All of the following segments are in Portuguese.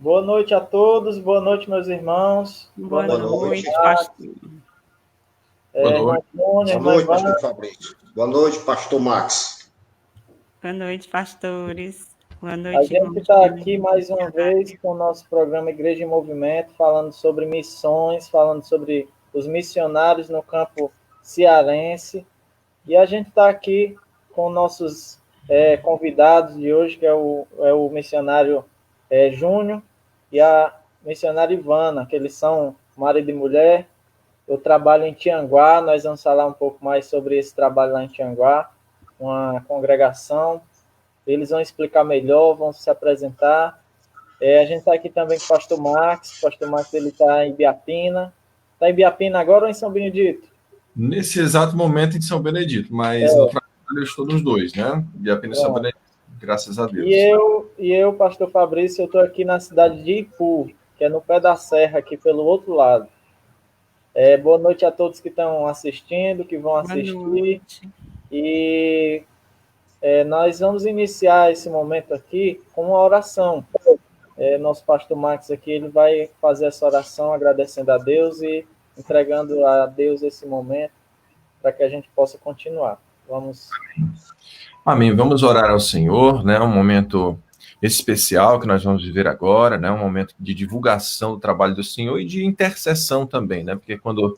Boa noite a todos, boa noite, meus irmãos. Boa noite, pastor. Irmão Júnior, boa noite, pastor Fabrício. Boa noite, pastor Max. Boa noite, pastores. Boa A noite, gente está aqui mais uma vez com o nosso programa Igreja em Movimento, falando sobre missões, falando sobre os missionários no campo cearense. E a gente está aqui com nossos convidados de hoje, que é o missionário Júnior e a missionária Ivana, que eles são marido e mulher. Eu trabalho em Tianguá, nós vamos falar um pouco mais sobre esse trabalho lá em Tianguá, uma congregação. Eles vão explicar melhor, vão se apresentar. A gente está aqui também com o pastor Max. O pastor Max ele está em Ibiapina. Está em Ibiapina agora ou em São Benedito? Nesse exato momento em São Benedito, mas no trabalho eu estou nos dois, né? Ibiapina e São Benedito, graças a Deus. E eu, pastor Fabrício, eu estou aqui na cidade de Ipu, que é no pé da serra, aqui pelo outro lado. Boa noite a todos que estão assistindo, que vão assistir. E nós vamos iniciar esse momento aqui com uma oração. Nosso pastor Max aqui, ele vai fazer essa oração agradecendo a Deus e entregando a Deus esse momento para que a gente possa continuar. Vamos. Amém. Vamos orar ao Senhor, né? Um momento especial que nós vamos viver agora, né? Um momento de divulgação do trabalho do Senhor e de intercessão também, né? Porque quando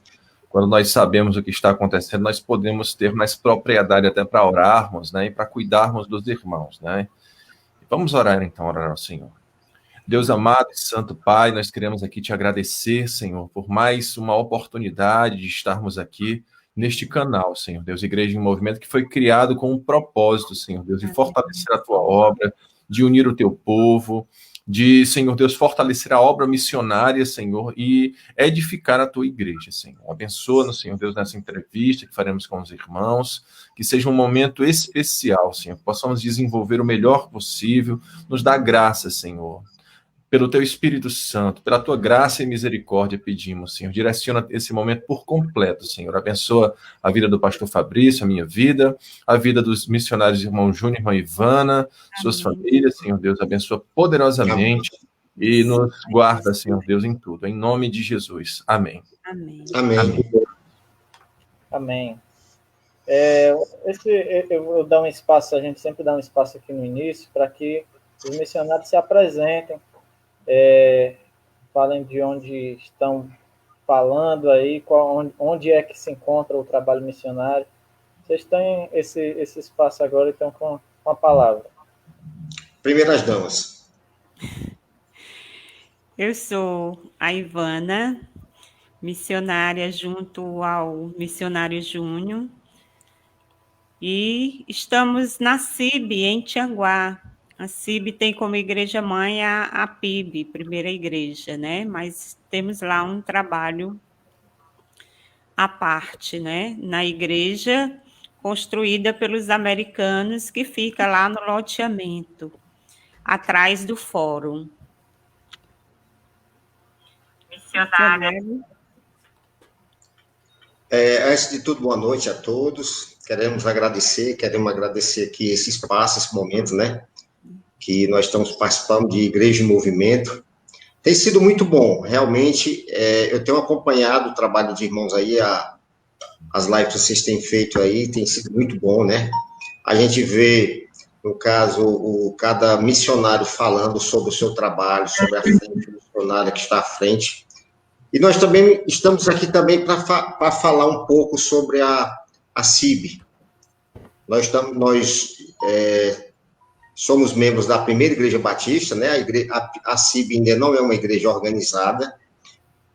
nós sabemos o que está acontecendo, nós podemos ter mais propriedade até para orarmos, né? E para cuidarmos dos irmãos, né? Vamos orar então, orar ao Senhor. Deus amado e santo Pai, nós queremos aqui te agradecer, Senhor, por mais uma oportunidade de estarmos aqui neste canal, Senhor Deus, Igreja em Movimento, que foi criado com um propósito, Senhor Deus, de fortalecer a tua obra, de unir o teu povo, de, Senhor Deus, fortalecer a obra missionária, Senhor, e edificar a tua igreja, Senhor. Abençoa-nos, Senhor Deus, nessa entrevista que faremos com os irmãos, que seja um momento especial, Senhor, que possamos desenvolver o melhor possível, nos dá graça, Senhor. Pelo teu Espírito Santo, pela tua graça e misericórdia pedimos, Senhor. Direciona esse momento por completo, Senhor. Abençoa a vida do pastor Fabrício, a minha vida, a vida dos missionários irmão Júnior e irmã Ivana, suas famílias, Senhor Deus. Abençoa poderosamente e nos guarda, Senhor Deus, em tudo. Em nome de Jesus. Amém. Amém. Amém. Amém. Eu vou dar um espaço, a gente sempre dá um espaço aqui no início, para que os missionários se apresentem, falem de onde estão falando aí, onde é que se encontra o trabalho missionário. Vocês têm esse espaço agora, então, com a palavra. Primeiras damas. Eu sou a Ivana, missionária junto ao missionário Júnior, e estamos na CIB, em Tianguá. A CIB tem como igreja-mãe a PIB, Primeira Igreja, né? Mas temos lá um trabalho à parte, né? Na igreja construída pelos americanos, que fica lá no loteamento, atrás do fórum. Missionária. Antes de tudo, boa noite a todos. Queremos agradecer aqui esse espaço, esse momento, né? Que nós estamos participando de Igreja em Movimento. Tem sido muito bom, realmente. Eu tenho acompanhado o trabalho de irmãos aí, as lives que vocês têm feito aí, tem sido muito bom, né? A gente vê, no caso, cada missionário falando sobre o seu trabalho, sobre a frente missionária que está à frente. E nós também estamos aqui também para falar um pouco sobre a CIB. Nós somos membros da Primeira Igreja Batista, né? A CIB ainda não é uma igreja organizada.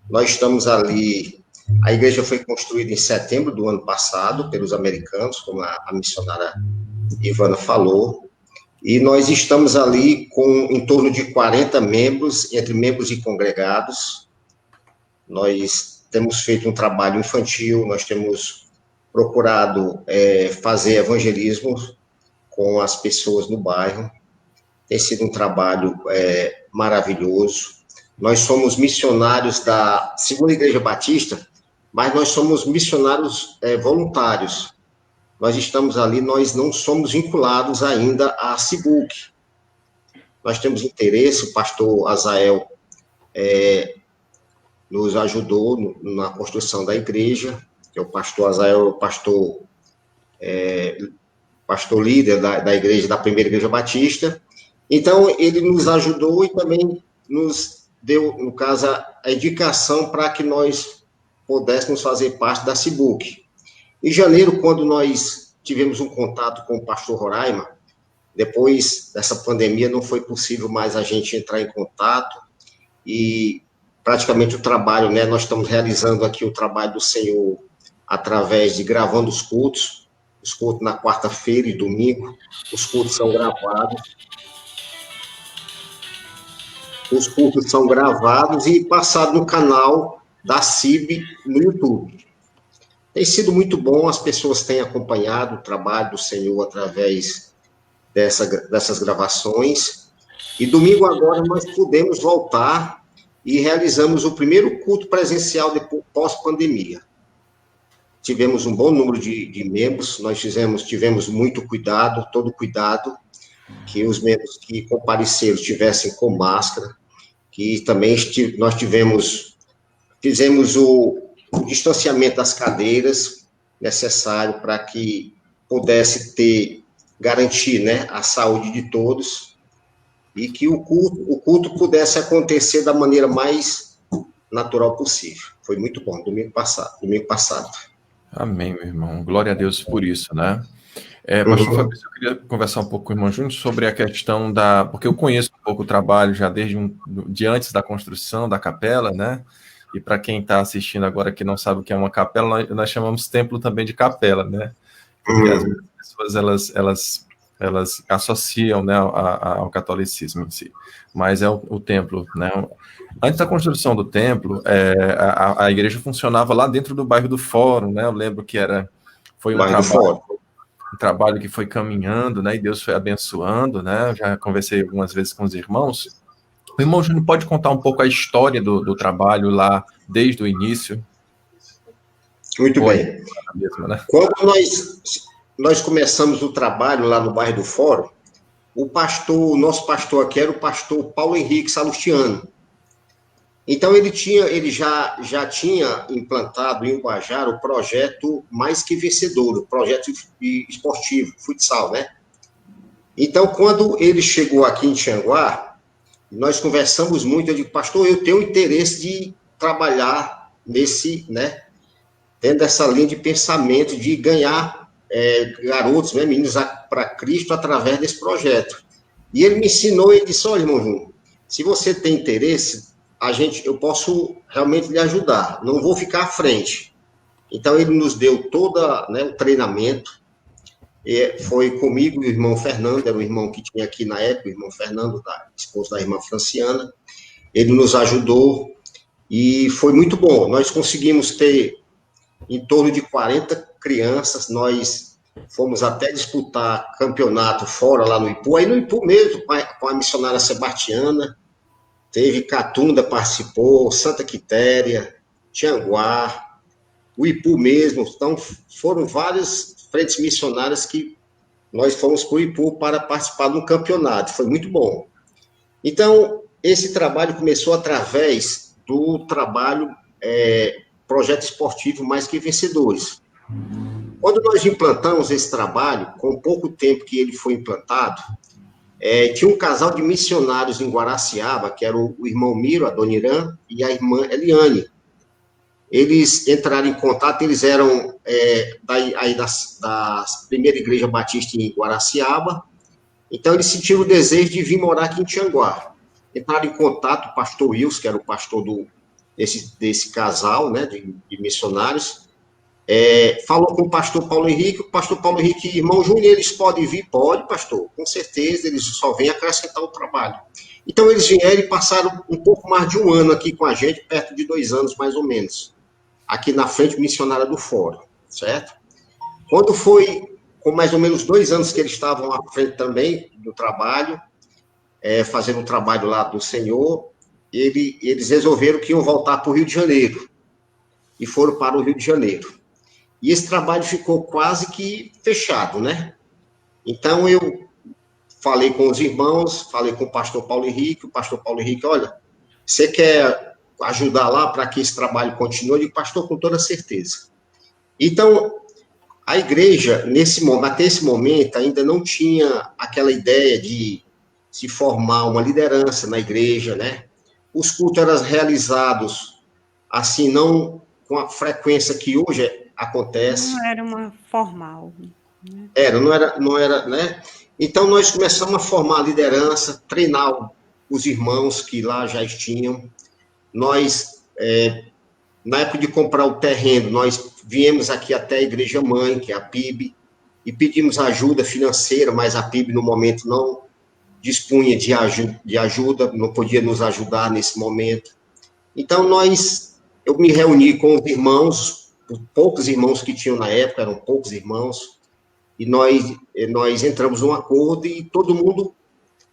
Nós estamos ali. A igreja foi construída em setembro do ano passado pelos americanos, como a missionária Ivana falou. E nós estamos ali com em torno de 40 membros, entre membros e congregados. Nós temos feito um trabalho infantil, nós temos procurado fazer evangelismo com as pessoas no bairro. Tem sido um trabalho maravilhoso. Nós somos missionários da Segunda Igreja Batista, mas nós somos missionários voluntários. Nós estamos ali, nós não somos vinculados ainda à CIBUC. nós temos interesse, o pastor Azael nos ajudou na construção da igreja, que é o pastor Azael, pastor líder da igreja, da primeira igreja batista. Então, ele nos ajudou e também nos deu, no caso, a indicação para que nós pudéssemos fazer parte da CIBUC. Em janeiro, quando nós tivemos um contato com o pastor Roraima, depois dessa pandemia, não foi possível mais a gente entrar em contato e praticamente o trabalho, né, nós estamos realizando aqui o trabalho do Senhor através de gravando os cultos na quarta-feira e domingo, os cultos são gravados. Os cultos são gravados e passados no canal da CIB no YouTube. Tem sido muito bom, as pessoas têm acompanhado o trabalho do Senhor através dessas gravações. E domingo agora nós pudemos voltar e realizamos o primeiro culto presencial pós-pandemia. Tivemos um bom número de membros, nós tivemos muito cuidado, todo cuidado, que os membros que compareceram estivessem com máscara, que também nós fizemos o distanciamento das cadeiras necessário para que pudesse garantir, né, a saúde de todos e que o culto pudesse acontecer da maneira mais natural possível. Foi muito bom, domingo passado. Amém, meu irmão. Glória a Deus por isso, né? Pastor Fabrício, eu queria conversar um pouco com o irmão Júnior sobre a questão porque eu conheço um pouco o trabalho já de antes da construção da capela, né? E para quem está assistindo agora que não sabe o que é uma capela, nós chamamos templo também de capela, né? Porque as pessoas elas associam, né, ao catolicismo em si, mas é o templo, né? Antes da construção do templo, a igreja funcionava lá dentro do bairro do Fórum, né? Eu lembro que foi um trabalho que foi caminhando, né? E Deus foi abençoando, né? Eu já conversei algumas vezes com os irmãos. O irmão Júnior pode contar um pouco a história do trabalho lá desde o início? Muito bem. Mesmo, né? Quando nós começamos o trabalho lá no bairro do Fórum, o nosso pastor aqui era o pastor Paulo Henrique Salustiano. Então, ele já tinha implantado em Ubajara o projeto Mais Que Vencedor, o projeto esportivo, futsal, né? Então, quando ele chegou aqui em Tianguá, nós conversamos muito, eu digo, pastor, eu tenho interesse de trabalhar né, dentro dessa linha de pensamento, de ganhar garotos, né, meninos para Cristo através desse projeto. E ele me ensinou, ele disse, olha, irmão Júnior, se você tem interesse, eu posso realmente lhe ajudar, não vou ficar à frente. Então, ele nos deu todo, né, o treinamento, foi comigo e o irmão Fernando, era o irmão que tinha aqui na época, o irmão Fernando, esposo da irmã Franciana, ele nos ajudou e foi muito bom. Nós conseguimos ter em torno de 40 crianças, nós fomos até disputar campeonato fora lá no Ipu, aí no Ipu mesmo, com a missionária Sebastiana, teve Catunda, participou, Santa Quitéria, Tianguá, o Ipu mesmo, então foram várias frentes missionárias que nós fomos para o Ipu para participar de um campeonato, foi muito bom. Então, esse trabalho começou através do trabalho Projeto Esportivo Mais Que Vencedores. Quando nós implantamos esse trabalho, com pouco tempo que ele foi implantado, tinha um casal de missionários em Guaraciaba, que era o irmão Miro, a dona Irã, e a irmã Eliane. Eles entraram em contato, eles eram da primeira igreja batista em Guaraciaba, então eles sentiram o desejo de vir morar aqui em Tianguá. Entraram em contato o pastor Wilson, que era o pastor desse casal, né, de missionários, falou com o pastor Paulo Henrique, irmão Júnior, eles podem vir? Pode, pastor, com certeza, eles só vêm acrescentar o trabalho. Então, eles vieram e passaram um pouco mais de um ano aqui com a gente, perto de 2 anos, mais ou menos, aqui na frente missionária do Fórum, certo? Quando foi com mais ou menos 2 anos que eles estavam à frente também do trabalho, fazendo o trabalho lá do Senhor, eles resolveram que iam voltar para o Rio de Janeiro, e foram para o Rio de Janeiro. E esse trabalho ficou quase que fechado, né? Então, eu falei com os irmãos, falei com o pastor Paulo Henrique, olha, você quer ajudar lá para que esse trabalho continue? Eu digo, pastor, com toda certeza. Então, a igreja, até esse momento, ainda não tinha aquela ideia de se formar uma liderança na igreja, né? Os cultos eram realizados, assim, não com a frequência que hoje acontece. Não era uma formal. Né? Não era, né? Então, nós começamos a formar a liderança, treinar os irmãos que lá já tinham. Nós, na época de comprar o terreno, nós viemos aqui até a Igreja Mãe, que é a PIB, e pedimos ajuda financeira, mas a PIB, no momento, não dispunha de ajuda, não podia nos ajudar nesse momento. Então, eu me reuni com os irmãos, os poucos irmãos que tinham na época, eram poucos irmãos, e nós entramos num acordo e todo mundo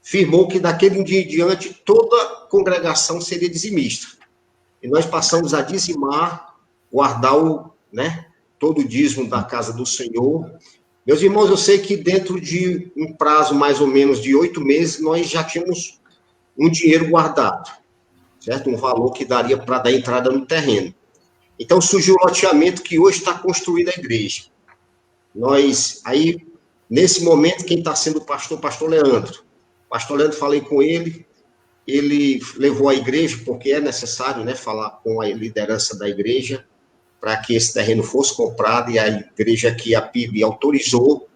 firmou que daquele dia em diante toda congregação seria dizimista. E nós passamos a dizimar, guardar todo o dízimo da casa do Senhor. Meus irmãos, eu sei que dentro de um prazo mais ou menos de 8 meses, nós já tínhamos um dinheiro guardado, certo? Um valor que daria para dar entrada no terreno. Então surgiu o loteamento que hoje está construída a igreja. Nesse momento, quem está sendo o pastor Leandro. Pastor Leandro, falei com ele levou a igreja, porque é necessário, né, falar com a liderança da igreja, para que esse terreno fosse comprado, e a igreja aqui, a PIB, autorizou.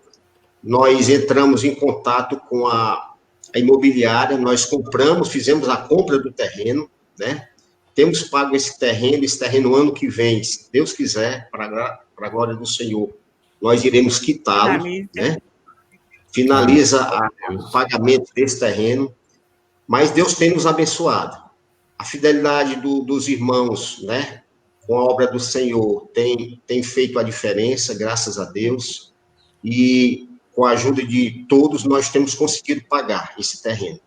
Nós entramos em contato com a imobiliária, nós fizemos a compra do terreno, né? Temos pago esse terreno ano que vem, se Deus quiser, para a glória do Senhor. Nós iremos quitá-lo, né? Finaliza o pagamento desse terreno, mas Deus tem nos abençoado. A fidelidade dos irmãos, né, com a obra do Senhor, tem feito a diferença, graças a Deus, e com a ajuda de todos, nós temos conseguido pagar esse terreno.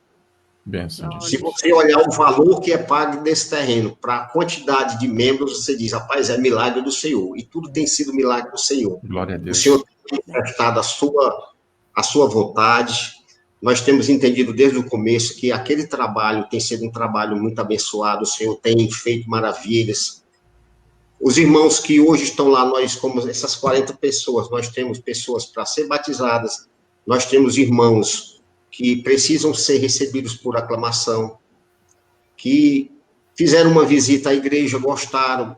Benção. Se você olhar o valor que é pago desse terreno para a quantidade de membros, você diz, rapaz, é milagre do Senhor. E tudo tem sido milagre do Senhor. Glória a Deus. O Senhor tem prestado a sua vontade. Nós temos entendido desde o começo que aquele trabalho tem sido um trabalho muito abençoado. O Senhor tem feito maravilhas. Os irmãos que hoje estão lá, nós, como essas 40 pessoas, nós temos pessoas para ser batizadas, nós temos irmãos que precisam ser recebidos por aclamação, que fizeram uma visita à igreja, gostaram,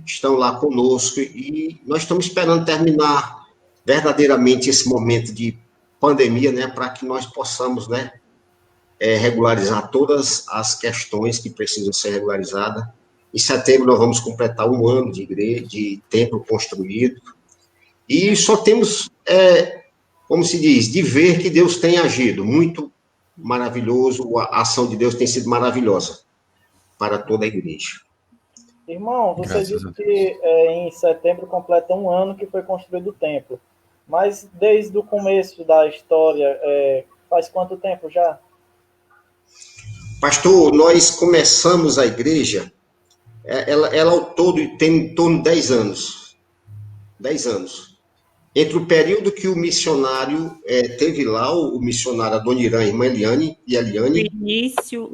estão lá conosco, e nós estamos esperando terminar verdadeiramente esse momento de pandemia, né, para que nós possamos, né, regularizar todas as questões que precisam ser regularizadas. Em setembro nós vamos completar 1 ano de igreja, de templo construído, e só temos, como se diz, de ver que Deus tem agido, muito maravilhoso, a ação de Deus tem sido maravilhosa para toda a igreja. Irmão, você disse que em setembro completa 1 ano que foi construído o templo, mas desde o começo da história, faz quanto tempo já? Pastor, nós começamos a igreja, ela ao todo tem em torno de 10 anos. 10 anos. Entre o período que o missionário teve lá, o missionário Adoniran, irmã Eliane e Eliane. O início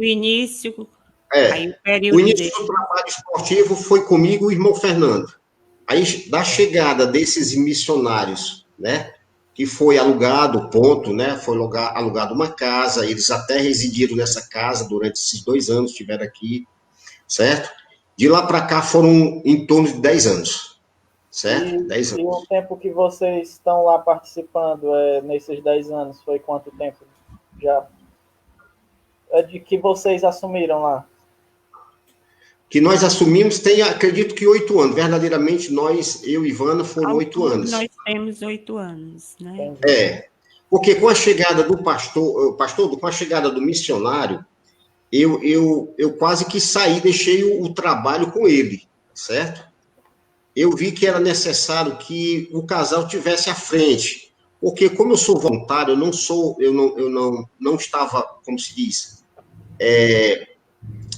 aí o início do trabalho esportivo foi comigo e o irmão Fernando. Aí, da chegada desses missionários, né, que foi alugado, né, foi alugado uma casa, eles até residiram nessa casa durante esses 2 anos, estiveram aqui, certo? De lá para cá foram em torno de 10 anos. Certo? 10 anos. E o tempo que vocês estão lá participando nesses 10 anos, foi quanto tempo já? De que vocês assumiram lá? Que nós assumimos, acredito que 8 anos. Verdadeiramente, eu e Ivana, foram 8 anos. Nós temos 8 anos, né? Porque com a chegada do pastor, com a chegada do missionário, eu quase que saí, deixei o trabalho com ele, certo? Eu vi que era necessário que o casal tivesse à frente, porque como eu sou voluntário, eu não estava, como se diz,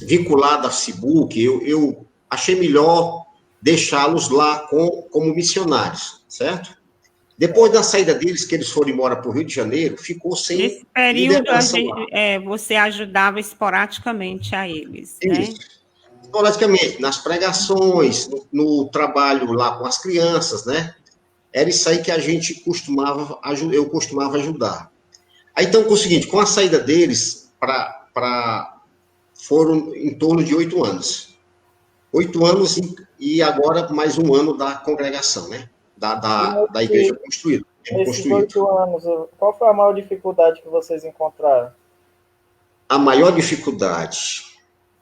vinculado a Cibuc, eu achei melhor deixá-los lá como missionários, certo? Depois da saída deles, que eles foram embora para o Rio de Janeiro, ficou sem Nesse período, liderança lá. você ajudava esporadicamente a eles, né? Isso. Esporadicamente, nas pregações, no trabalho lá com as crianças, né? Era isso aí que a gente eu costumava ajudar. Aí, então, com o seguinte, com a saída deles, foram em torno de 8 anos. 8 anos e agora mais um ano da congregação, né? Da igreja construída. Nesses 8 anos, qual foi a maior dificuldade que vocês encontraram? A maior dificuldade.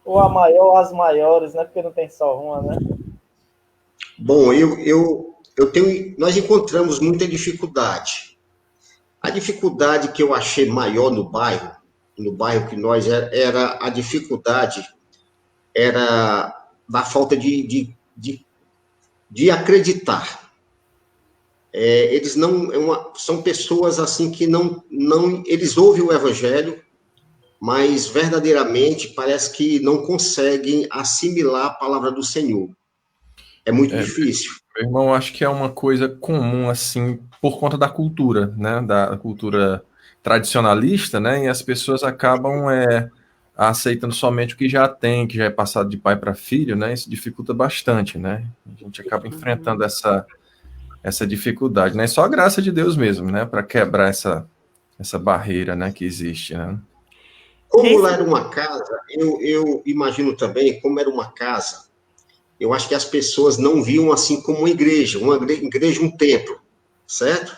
Ou a maior, ou as maiores, né? Porque não tem só uma, né? Bom, nós encontramos muita dificuldade. A dificuldade que eu achei maior no bairro que nós era a dificuldade era da falta de acreditar. Eles não são pessoas assim que não eles ouvem o evangelho, mas verdadeiramente parece que não conseguem assimilar a palavra do Senhor. É muito difícil. Meu irmão, acho que é uma coisa comum, assim, por conta da cultura, né? Da cultura tradicionalista, né? E as pessoas acabam aceitando somente o que já tem, que já é passado de pai para filho, né? Isso dificulta bastante, né? A gente acaba enfrentando essa dificuldade, né? É só a graça de Deus mesmo, né? Para quebrar essa barreira, né? Que existe, né? Como lá era uma casa, eu imagino também como era uma casa. Eu acho que as pessoas não viam assim como uma igreja, um templo, certo?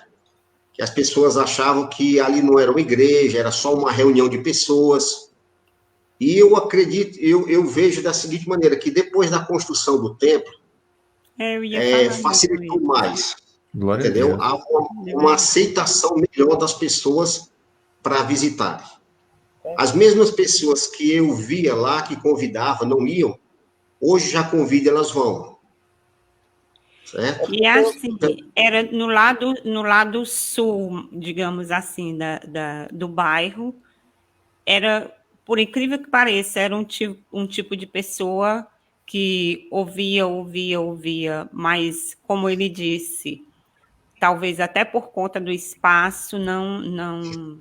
Que as pessoas achavam que ali não era uma igreja, era só uma reunião de pessoas. E eu acredito, eu vejo da seguinte maneira, que depois da construção do templo, facilitou mais, Glória entendeu? a Deus. Há uma aceitação melhor das pessoas para visitarem. As mesmas pessoas que eu via lá, que convidava, não iam, hoje já convida, elas vão. Certo? E assim, era no lado sul, digamos assim, do bairro, era, por incrível que pareça, era um tipo de pessoa que ouvia, mas, como ele disse, talvez até por conta do espaço, não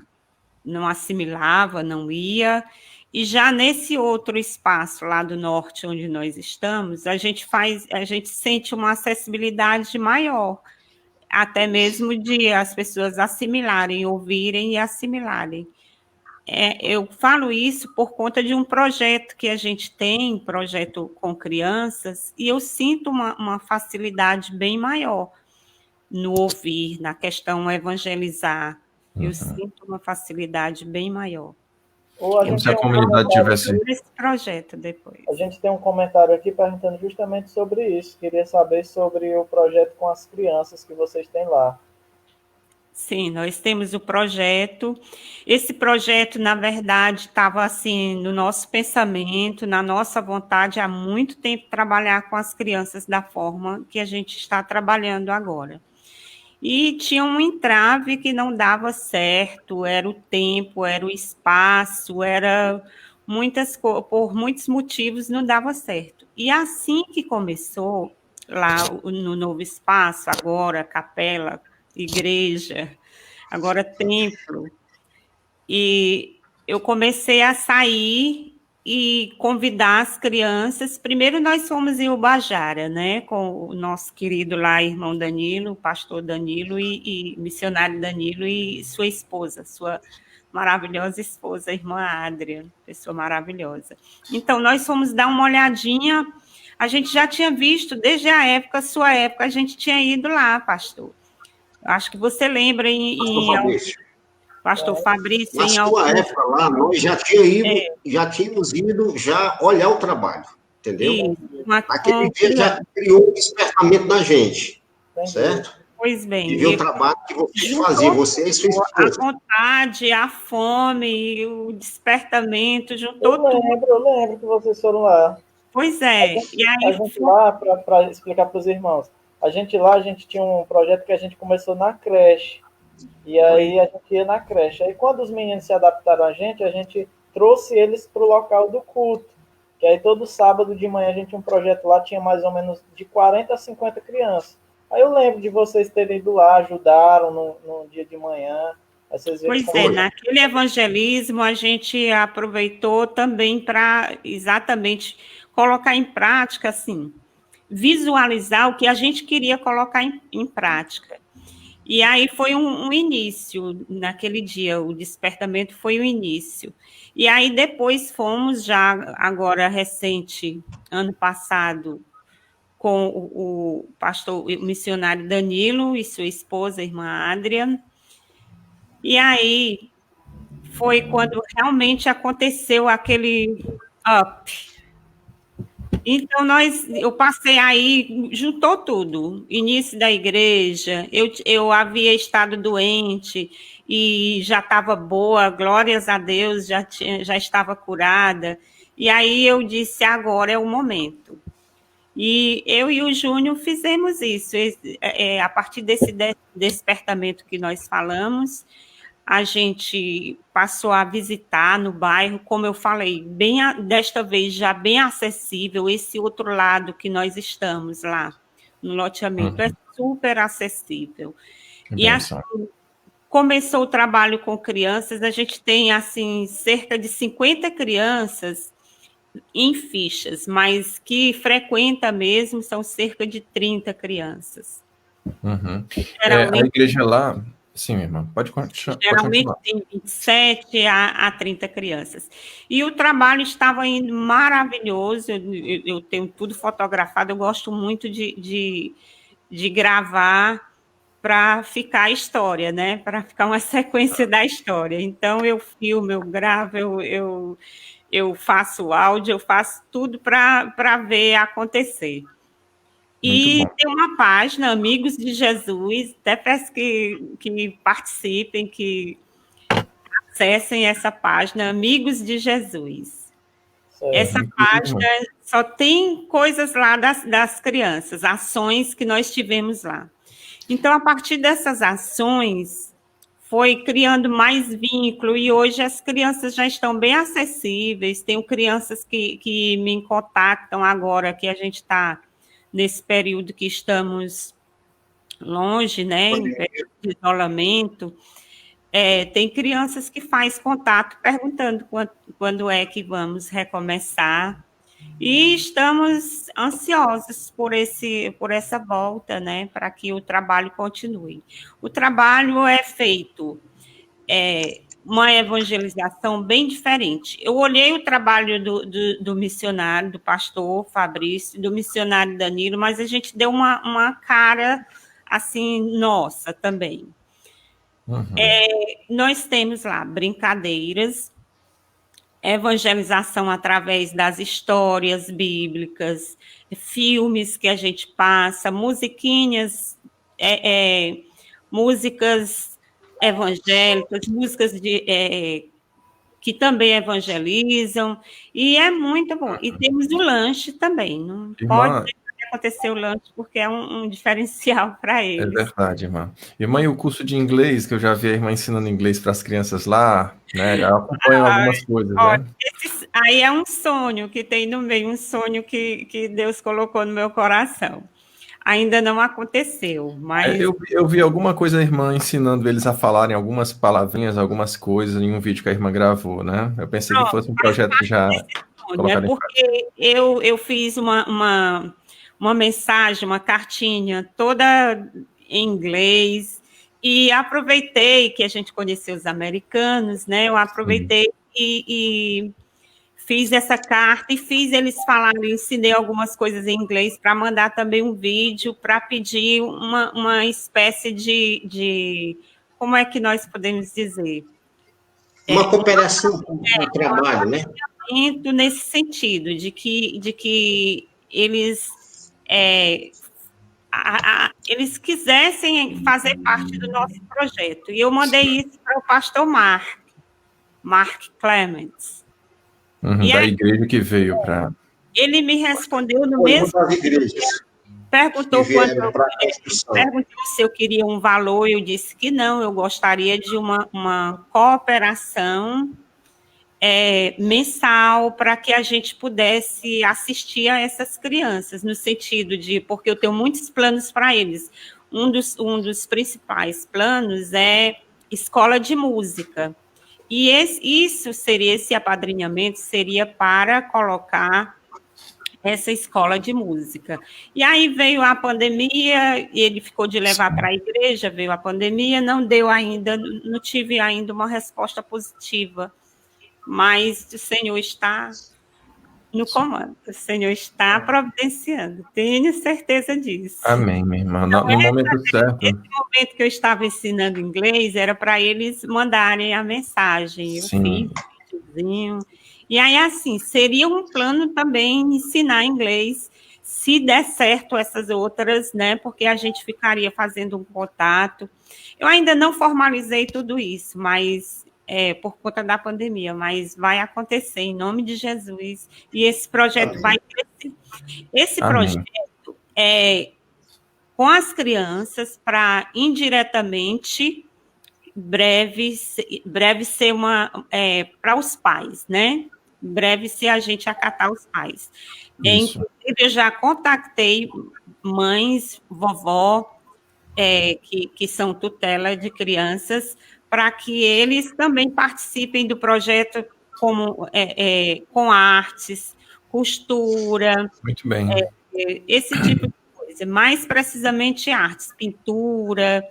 assimilava, não ia. E já nesse outro espaço lá do norte, onde nós estamos, a gente sente uma acessibilidade maior, até mesmo de as pessoas assimilarem, ouvirem e assimilarem. Eu falo isso por conta de um projeto que a gente tem, projeto com crianças, e eu sinto uma facilidade bem maior no ouvir, na questão evangelizar. Eu sinto uma facilidade bem maior. Como se a comunidade tivesse... esse projeto depois. A gente tem um comentário aqui perguntando justamente sobre isso. Queria saber sobre o projeto com as crianças que vocês têm lá. Sim, nós temos o projeto. Esse projeto, na verdade, estava assim no nosso pensamento, na nossa vontade há muito tempo trabalhar com as crianças da forma que a gente está trabalhando agora. E tinha um entrave que não dava certo, era o tempo, era o espaço, era por muitos motivos não dava certo. E assim que começou, lá no novo espaço, agora capela, igreja, agora templo, e eu comecei a sair e convidar as crianças. Primeiro nós fomos em Ubajara, né, com o nosso querido lá, irmão Danilo, o pastor Danilo e missionário Danilo e sua esposa, sua maravilhosa esposa, a irmã Adria, pessoa maravilhosa. Então, nós fomos dar uma olhadinha, a gente já tinha visto, desde a sua época, a gente tinha ido lá, pastor. Acho que você lembra Pastor Fabrício, na sua época lá, nós já tínhamos ido olhar o trabalho, entendeu? Naquele dia já criou um despertamento na gente, certo? Pois bem. E ver o trabalho que vocês faziam, você e sua esposa. A vontade, a fome, o despertamento, juntou tudo. Eu lembro que vocês foram lá. Pois é. E aí, a gente lá, para explicar para os irmãos, a gente tinha um projeto que a gente começou na creche. E aí a gente ia na creche. Aí quando os meninos se adaptaram a gente trouxe eles para o local do culto. Que aí todo sábado de manhã a gente tinha um projeto lá, tinha mais ou menos de 40 a 50 crianças. Aí eu lembro de vocês terem ido lá, ajudaram no dia de manhã. Aí vocês viram Pois é, naquele evangelismo a gente aproveitou também para exatamente colocar em prática, assim, visualizar o que a gente queria colocar em prática. E aí foi um início, naquele dia, o despertamento foi o início. E aí depois fomos, já agora recente, ano passado, com o pastor, o missionário Danilo e sua esposa, a irmã Adriana. E aí foi quando realmente aconteceu aquele up. Então, eu passei aí, juntou tudo, início da igreja, eu havia estado doente e já estava boa, glórias a Deus, já estava curada, e aí eu disse, agora é o momento. E eu e o Júnior fizemos isso, a partir desse despertamento que nós falamos, a gente passou a visitar no bairro, como eu falei, desta vez já bem acessível, esse outro lado que nós estamos lá, no loteamento, é super acessível. E assim, começou o trabalho com crianças, a gente tem, assim, cerca de 50 crianças em fichas, mas que frequenta mesmo são cerca de 30 crianças. A igreja lá... Sim, minha irmã, pode continuar. Geralmente tem 27 a 30 crianças. E o trabalho estava indo maravilhoso, eu tenho tudo fotografado, eu gosto muito de gravar para ficar a história, né? Para ficar uma sequência da história. Então, eu filmo, eu gravo, eu faço áudio, eu faço tudo para ver acontecer. E tem uma página, Amigos de Jesus, até peço que participem, que acessem essa página, Amigos de Jesus. Essa página só tem coisas lá das crianças, ações que nós tivemos lá. Então, a partir dessas ações, foi criando mais vínculo, e hoje as crianças já estão bem acessíveis, tenho crianças que me contactam agora, que a gente está nesse período que estamos longe, né, em período de isolamento, tem crianças que fazem contato perguntando quando é que vamos recomeçar, e estamos ansiosos por essa volta, né, para que o trabalho continue. O trabalho é feito, uma evangelização bem diferente. Eu olhei o trabalho do missionário, do pastor Fabrício, do missionário Danilo, mas a gente deu uma cara, assim, nossa, também. Nós temos lá brincadeiras, evangelização através das histórias bíblicas, filmes que a gente passa, musiquinhas, músicas evangélicas, músicas que também evangelizam, e é muito bom. E temos o lanche também, não pode acontecer o lanche, porque é um diferencial para eles. É verdade, irmã. Irmã, e o curso de inglês, que eu já vi a irmã ensinando inglês para as crianças lá, né? Eu acompanho algumas coisas, né? Aí é um sonho que tem no meio, um sonho que Deus colocou no meu coração. Ainda não aconteceu, mas... Eu vi alguma coisa a irmã ensinando eles a falarem algumas palavrinhas, algumas coisas em um vídeo que a irmã gravou, né? Eu pensei que fosse um projeto que já... Porque eu fiz uma mensagem, uma cartinha toda em inglês, e aproveitei que a gente conheceu os americanos, né? Eu aproveitei e fiz essa carta e fiz eles falarem, ensinei algumas coisas em inglês para mandar também um vídeo para pedir uma espécie de como é que nós podemos dizer? Uma cooperação com o trabalho, né? Nesse sentido, de que eles eles quisessem fazer parte do nosso projeto. E eu mandei isso para o pastor Mark Clements. Da igreja que veio para... Ele me respondeu no mesmo dia, perguntou se eu queria um valor, eu disse que não, eu gostaria de uma cooperação mensal para que a gente pudesse assistir a essas crianças, no sentido de, porque eu tenho muitos planos para eles. Um dos principais planos é escola de música. E esse apadrinhamento seria para colocar essa escola de música. E aí veio a pandemia, ele ficou de levar para a igreja, veio a pandemia, não tive ainda uma resposta positiva. Mas o Senhor está no comando, o Senhor está providenciando, tenho certeza disso. Amém, minha irmã, no momento certo. Esse momento que eu estava ensinando inglês era para eles mandarem a mensagem, eu fiz um videozinho, e aí assim, seria um plano também ensinar inglês, se der certo essas outras, né, porque a gente ficaria fazendo um contato. Eu ainda não formalizei tudo isso, mas por conta da pandemia, mas vai acontecer em nome de Jesus, e esse projeto vai crescer. Esse projeto é com as crianças para indiretamente breve ser para os pais, né? Breve ser a gente acatar os pais. Inclusive, eu já contactei mães, vovó, que são tutela de crianças, para que eles também participem do projeto com artes, costura. Muito bem. Esse tipo de coisa, mais precisamente artes, pintura,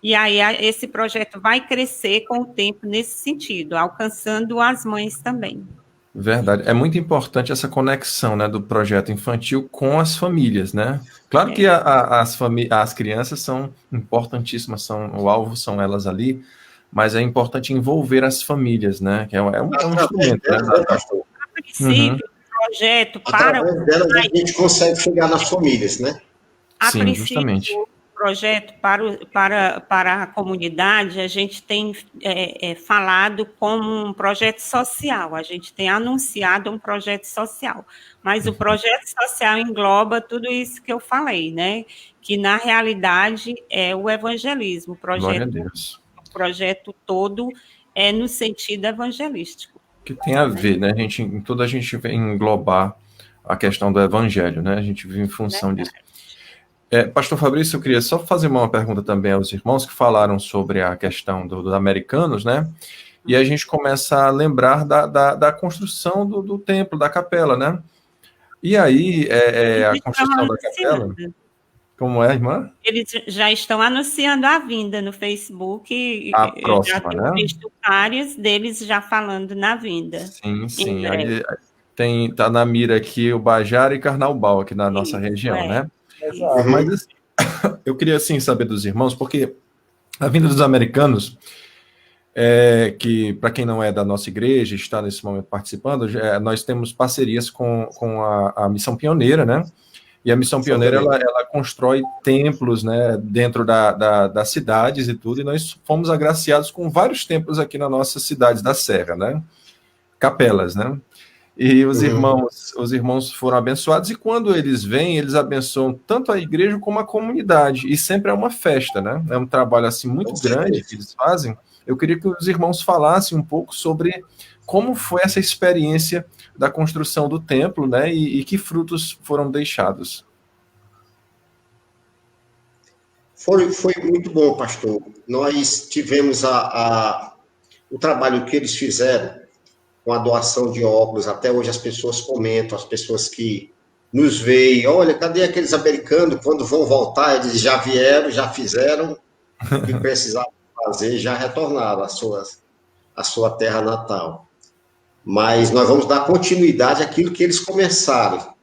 e aí esse projeto vai crescer com o tempo nesse sentido, alcançando as mães também. Verdade. É muito importante essa conexão, né, do projeto infantil com as famílias, né? Claro que as crianças são importantíssimas, o alvo são elas ali, mas é importante envolver as famílias, né? Que é um instrumento, né? A princípio, o projeto para... Através delas a gente consegue chegar nas famílias, né? Sim, justamente. O projeto para a comunidade, a gente tem falado como um projeto social, a gente tem anunciado um projeto social, mas o projeto social engloba tudo isso que eu falei, né? Que na realidade é o evangelismo, o projeto todo é no sentido evangelístico. Que tem a ver, né? A gente vem englobar a questão do evangelho, né? A gente vive em função disso. Pastor Fabrício, eu queria só fazer uma pergunta também aos irmãos que falaram sobre a questão dos americanos, né? E a gente começa a lembrar da construção do templo, da capela, né? E aí, a construção da capela... Como é, irmã? Eles já estão anunciando a vinda no Facebook. A próxima, já tenho visto vários deles já falando na vinda. Sim. Aí tá na mira aqui o Bajara e Carnaubal, aqui na nossa região, né? Exato. Mas assim, eu queria, assim, saber dos irmãos, porque a vinda dos americanos, que, para quem não é da nossa igreja, está nesse momento participando, nós temos parcerias com a Missão Pioneira, né? E a Missão Pioneira, ela constrói templos, né, dentro das cidades e tudo, e nós fomos agraciados com vários templos aqui na nossa cidade da Serra, né? Capelas, né? E os irmãos foram abençoados, e quando eles vêm, eles abençoam tanto a igreja como a comunidade, e sempre é uma festa, né? É um trabalho, assim, muito grande que eles fazem. Eu queria que os irmãos falassem um pouco sobre como foi essa experiência da construção do templo, né? E que frutos foram deixados. Foi muito bom, pastor. Nós tivemos o trabalho que eles fizeram com a doação de óculos. Até hoje as pessoas comentam, as pessoas que nos veem, olha, cadê aqueles americanos? Quando vão voltar, eles já vieram, já fizeram o que precisavam fazer, já retornaram à sua terra natal. Mas nós vamos dar continuidade àquilo que eles começaram.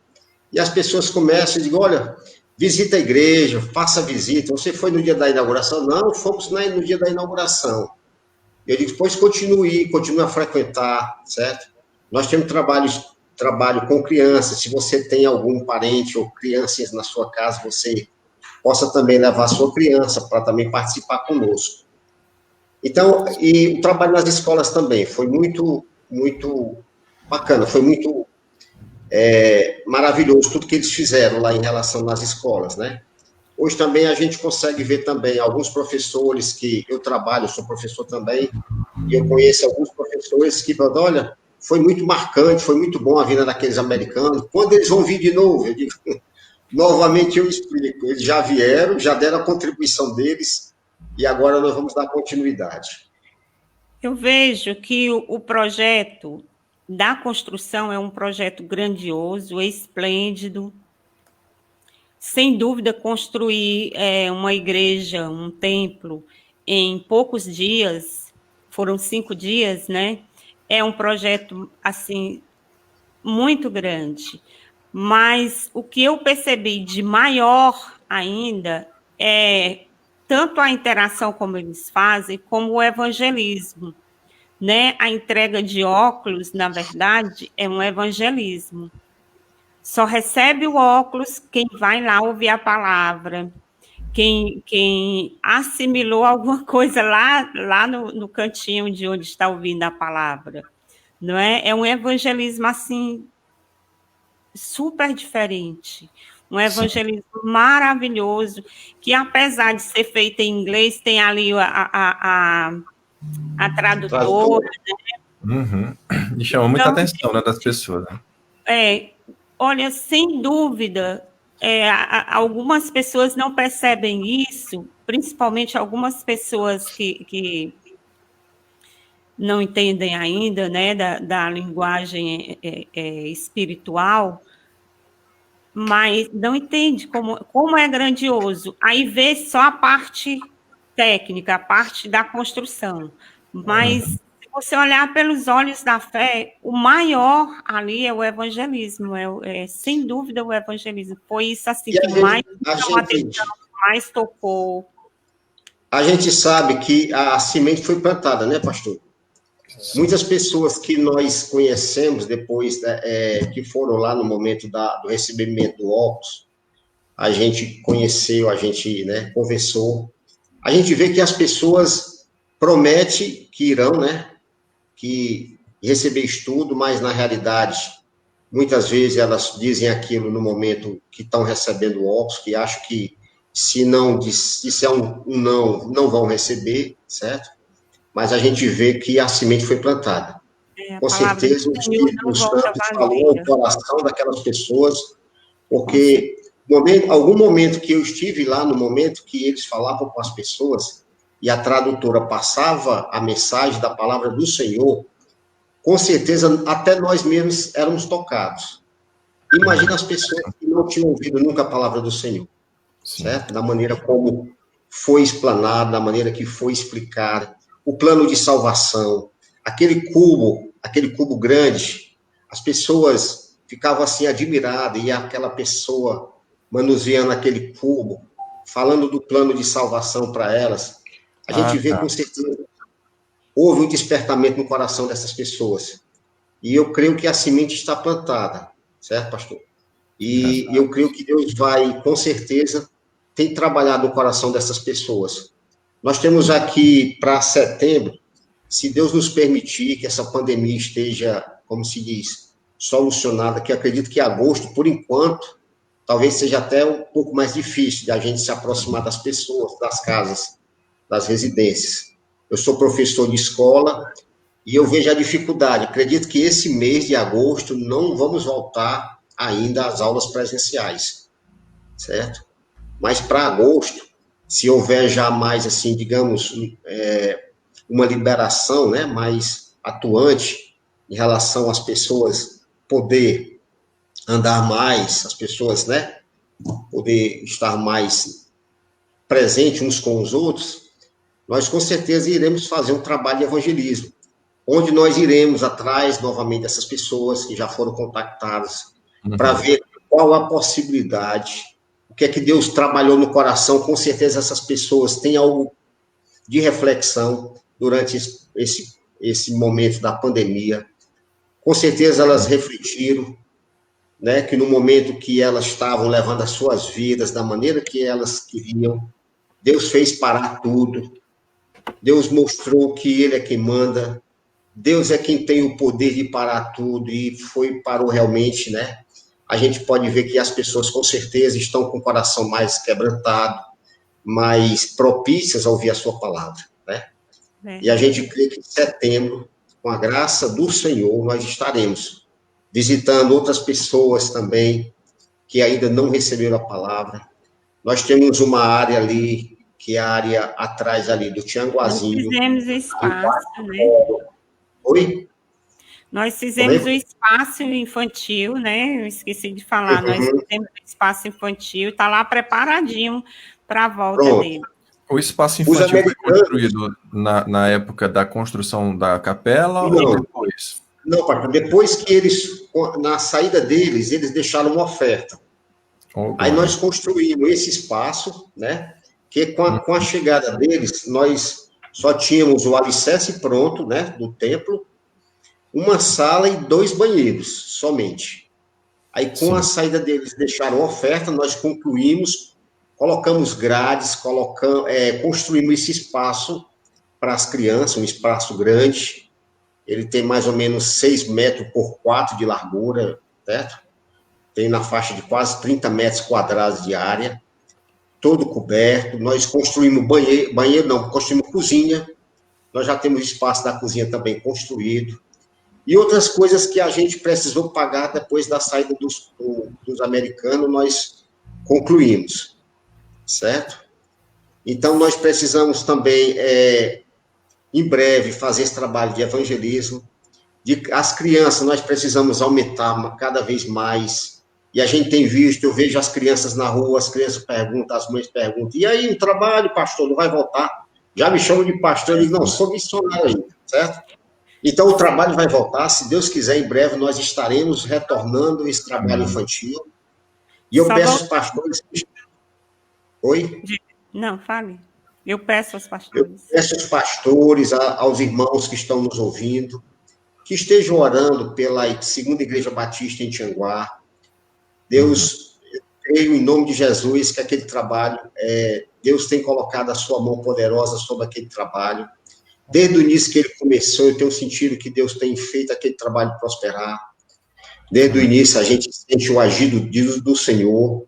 E as pessoas começam e dizem, olha, visita a igreja, faça visita. Você foi no dia da inauguração? Não, fomos no dia da inauguração. Eu digo, depois continue a frequentar, certo? Nós temos trabalho com crianças. Se você tem algum parente ou crianças na sua casa, você possa também levar a sua criança para também participar conosco. Então, e o trabalho nas escolas também foi muito bacana, foi muito maravilhoso tudo que eles fizeram lá em relação nas escolas, né? Hoje também a gente consegue ver também alguns professores que eu trabalho, sou professor também, e eu conheço alguns professores que falam, olha, foi muito marcante, foi muito bom a vinda daqueles americanos. Quando eles vão vir de novo? Eu digo, novamente eu explico, eles já vieram, já deram a contribuição deles, e agora nós vamos dar continuidade. Eu vejo que o projeto da construção é um projeto grandioso, esplêndido. Sem dúvida, construir uma igreja, um templo, em poucos dias, foram 5 dias, né? É um projeto, assim, muito grande. Mas o que eu percebi de maior ainda é tanto a interação como eles fazem, como o evangelismo, né? A entrega de óculos, na verdade, é um evangelismo. Só recebe o óculos quem vai lá ouvir a palavra, quem assimilou alguma coisa lá no cantinho de onde está ouvindo a palavra. Não é? É um evangelismo, assim, super diferente. Um evangelismo maravilhoso, que apesar de ser feito em inglês, tem ali a tradutora. Uhum. E chama muita atenção, né, das pessoas. Né? Olha, sem dúvida, algumas pessoas não percebem isso, principalmente algumas pessoas que não entendem ainda, né, da linguagem espiritual, mas não entende como é grandioso. Aí vê só a parte técnica, a parte da construção. Mas, se você olhar pelos olhos da fé, o maior ali é o evangelismo, sem dúvida o evangelismo. Foi isso assim que mais chamou a atenção, mais tocou. A gente sabe que a semente foi plantada, né, pastor? Muitas pessoas que nós conhecemos depois, que foram lá no momento do recebimento do óculos, a gente conheceu, a gente, né, conversou, a gente vê que as pessoas prometem que irão, né, que receber estudo, mas na realidade, muitas vezes elas dizem aquilo no momento que estão recebendo o óculos, que acham que se não disser um não, não vão receber, certo? Mas a gente vê que a semente foi plantada. Com certeza, o Espírito Santo falou ao coração daquelas pessoas, porque algum momento que eu estive lá, no momento que eles falavam com as pessoas, e a tradutora passava a mensagem da palavra do Senhor, com certeza, até nós mesmos éramos tocados. Imagina as pessoas que não tinham ouvido nunca a palavra do Senhor, certo? Da maneira como foi explanada, da maneira que foi explicada, o plano de salvação, aquele cubo grande, as pessoas ficavam assim admiradas, e aquela pessoa manuseando aquele cubo, falando do plano de salvação para elas, a gente vê com certeza, houve um despertamento no coração dessas pessoas, e eu creio que a semente está plantada, certo, pastor? E eu creio que Deus vai, com certeza, tem trabalhado no coração dessas pessoas. Nós temos aqui para setembro, se Deus nos permitir que essa pandemia esteja, como se diz, solucionada, que acredito que agosto, por enquanto, talvez seja até um pouco mais difícil de a gente se aproximar das pessoas, das casas, das residências. Eu sou professor de escola e eu vejo a dificuldade. Acredito que esse mês de agosto não vamos voltar ainda às aulas presenciais, certo? Mas para agosto, se houver já mais, assim, digamos, uma liberação, né, mais atuante em relação às pessoas poder andar mais, as pessoas, né, poder estar mais presentes uns com os outros, nós com certeza iremos fazer um trabalho de evangelismo, onde nós iremos atrás novamente dessas pessoas que já foram contactadas, para ver qual a possibilidade, o que é que Deus trabalhou no coração. Com certeza essas pessoas têm algo de reflexão durante esse momento da pandemia. Com certeza elas refletiram, né, que no momento que elas estavam levando as suas vidas da maneira que elas queriam, Deus fez parar tudo. Deus mostrou que Ele é quem manda. Deus é quem tem o poder de parar tudo, e parou realmente, né? A gente pode ver que as pessoas, com certeza, estão com o coração mais quebrantado, mais propícias a ouvir a sua palavra, né? E a gente crê que em setembro com a graça do Senhor, nós estaremos visitando outras pessoas também que ainda não receberam a palavra. Nós temos uma área ali, que é a área atrás ali do Tianguazinho. Nós fizemos o espaço, né? Oi? Nós fizemos o espaço infantil, né? Eu esqueci de falar. Nós fizemos o espaço infantil, está lá preparadinho para a volta dele. O espaço infantil foi construído na época da construção da capela ou depois? Não, pastor, depois que eles, na saída deles, eles deixaram uma oferta. Aí nós construímos esse espaço, né? Que com a chegada deles, nós só tínhamos o alicerce pronto, né? Do templo, uma sala e 2 banheiros, somente. Aí, com a saída deles, deixaram oferta, nós concluímos, colocamos grades, construímos esse espaço para as crianças, um espaço grande. Ele tem mais ou menos 6 metros por 4 de largura, certo? Tem na faixa de quase 30 metros quadrados de área, todo coberto. Nós construímos construímos cozinha. Nós já temos espaço da cozinha também construído. E outras coisas que a gente precisou pagar depois da saída dos americanos, nós concluímos, certo? Então, nós precisamos também, em breve, fazer esse trabalho de evangelismo. As crianças, nós precisamos aumentar cada vez mais. E a gente tem visto, eu vejo as crianças na rua, as crianças perguntam, as mães perguntam, e aí, o trabalho, pastor, não vai voltar? Já me chamam de pastor, eu digo, não, sou missionário ainda, certo? Então, o trabalho vai voltar, se Deus quiser, em breve nós estaremos retornando esse trabalho infantil. E eu peço aos pastores... Oi? Não, fale. Eu peço aos pastores. Eu peço aos pastores, aos irmãos que estão nos ouvindo, que estejam orando pela Segunda Igreja Batista em Tianguá. Deus, eu creio em nome de Jesus que aquele trabalho, Deus tem colocado a sua mão poderosa sobre aquele trabalho. Desde o início que ele começou, eu tenho sentido que Deus tem feito aquele trabalho prosperar. Desde o início, a gente sente o agido do Senhor.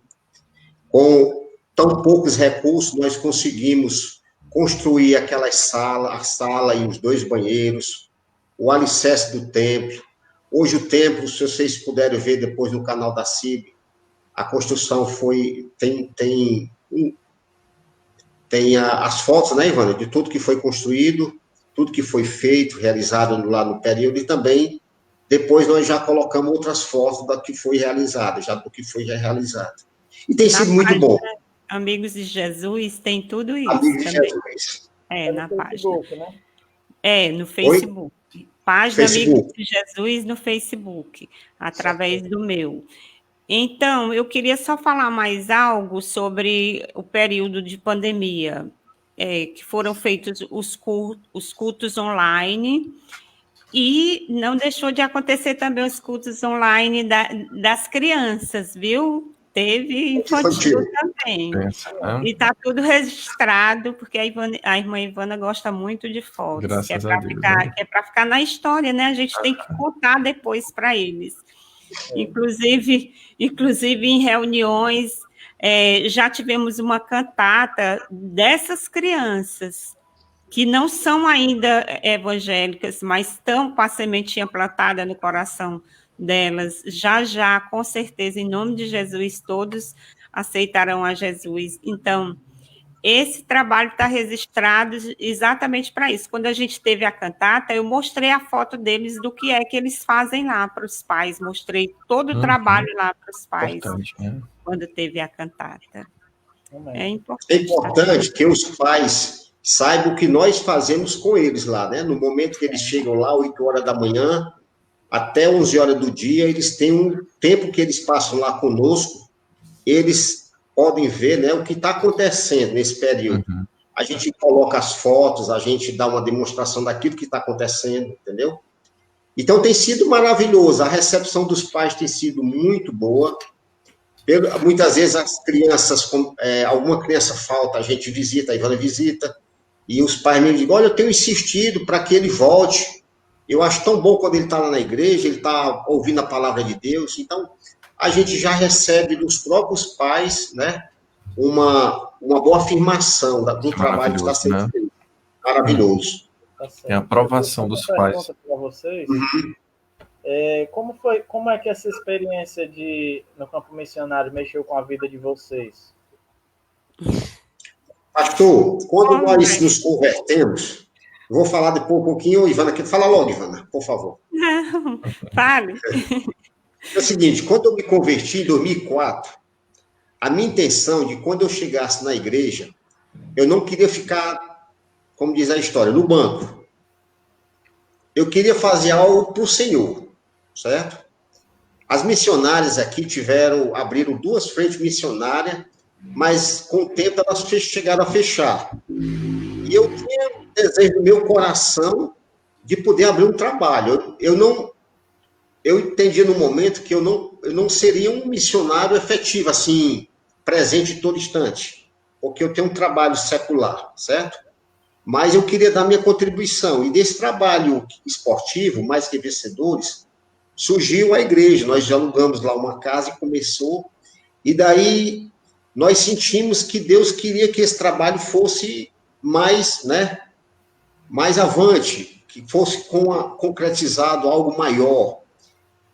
Com tão poucos recursos, nós conseguimos construir a sala e os 2 banheiros, o alicerce do templo. Hoje o templo, se vocês puderem ver depois no canal da CIB, a construção tem as fotos, né, Ivana, de tudo que foi construído, tudo que foi feito, realizado lá no período, e também, depois nós já colocamos outras fotos do que foi realizado, E tem sido muito bom. Amigos de Jesus, tem tudo isso. Amigos de Jesus. Na página. Facebook, né? No Facebook. Oi? Página Facebook. Amigos de Jesus no Facebook, através do meu. Então, eu queria só falar mais algo sobre o período de pandemia, que foram feitos os cultos online, e não deixou de acontecer também os cultos online das crianças, viu? Teve infantil também. E está tudo registrado, porque a irmã Ivana gosta muito de fotos. Graças a Deus. Que é para ficar na história, né? A gente tem que contar depois para eles. Inclusive em reuniões, já tivemos uma cantata dessas crianças, que não são ainda evangélicas, mas estão com a sementinha plantada no coração delas. Já, com certeza, em nome de Jesus, todos aceitarão a Jesus. Então, esse trabalho está registrado exatamente para isso. Quando a gente teve a cantata, eu mostrei a foto deles do que é que eles fazem lá para os pais, mostrei todo o trabalho lá para os pais, quando teve a cantata. É importante que os pais saibam o que nós fazemos com eles lá, né? No momento que eles chegam lá, 8 horas da manhã, até 11 horas do dia, eles têm um tempo que eles passam lá conosco, eles podem ver, né, o que está acontecendo nesse período. A gente coloca as fotos, a gente dá uma demonstração daquilo que está acontecendo, entendeu? Então, tem sido maravilhoso. A recepção dos pais tem sido muito boa. Muitas vezes as crianças, alguma criança falta, a gente visita, a Ivana visita, e os pais me dizem, olha, eu tenho insistido para que ele volte. Eu acho tão bom quando ele está lá na igreja, ele está ouvindo a palavra de Deus. Então, a gente já recebe dos próprios pais, né, uma boa afirmação do trabalho que está sendo feito. Maravilhoso. Tá certo. Tem a aprovação dos pais. Para vocês. Como é que essa experiência no campo missionário mexeu com a vida de vocês? Pastor, quando nós nos convertemos, eu vou falar depois um pouquinho, Ivana, aqui. Fala logo, Ivana, por favor. Não, fale. É o seguinte, quando eu me converti em 2004, a minha intenção de quando eu chegasse na igreja, eu não queria ficar, como diz a história, no banco. Eu queria fazer algo para o Senhor, certo? As missionárias aqui abriram 2 frentes missionárias, mas com o tempo elas chegaram a fechar. E eu tinha um desejo no meu coração de poder abrir um trabalho. Eu entendi no momento que eu não seria um missionário efetivo, assim, presente em todo instante, porque eu tenho um trabalho secular, certo? Mas eu queria dar minha contribuição. E desse trabalho esportivo, Mais Que Vencedores, surgiu a igreja. Nós alugamos lá uma casa e começou. E daí nós sentimos que Deus queria que esse trabalho fosse mais avante, que fosse concretizado algo maior.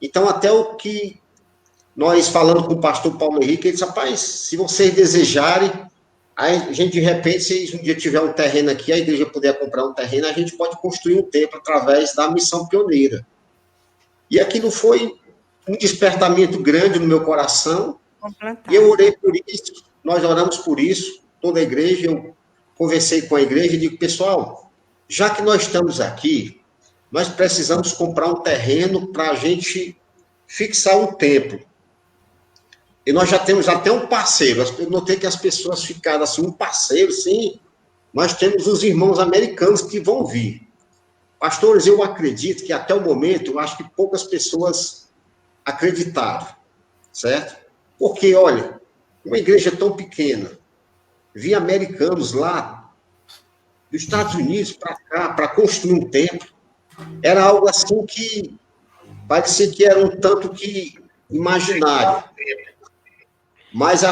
Então, até o que nós falando com o pastor Paulo Henrique, ele disse, rapaz, se vocês desejarem, aí a gente, de repente, se um dia tiver um terreno aqui, a igreja puder comprar um terreno, a gente pode construir um templo através da missão pioneira. E aquilo foi um despertamento grande no meu coração, e eu orei por isso, nós oramos por isso, toda a igreja, eu conversei com a igreja e digo, pessoal, já que nós estamos aqui, nós precisamos comprar um terreno para a gente fixar um templo. E nós já temos até um parceiro. Eu notei que as pessoas ficaram assim, um parceiro, sim. Nós temos os irmãos americanos que vão vir. Pastores, eu acredito que até o momento, eu acho que poucas pessoas acreditaram, certo? Porque, olha, uma igreja tão pequena, vir americanos lá, dos Estados Unidos para cá, para construir um templo, era algo assim que parecia que era um tanto que imaginário. Mas a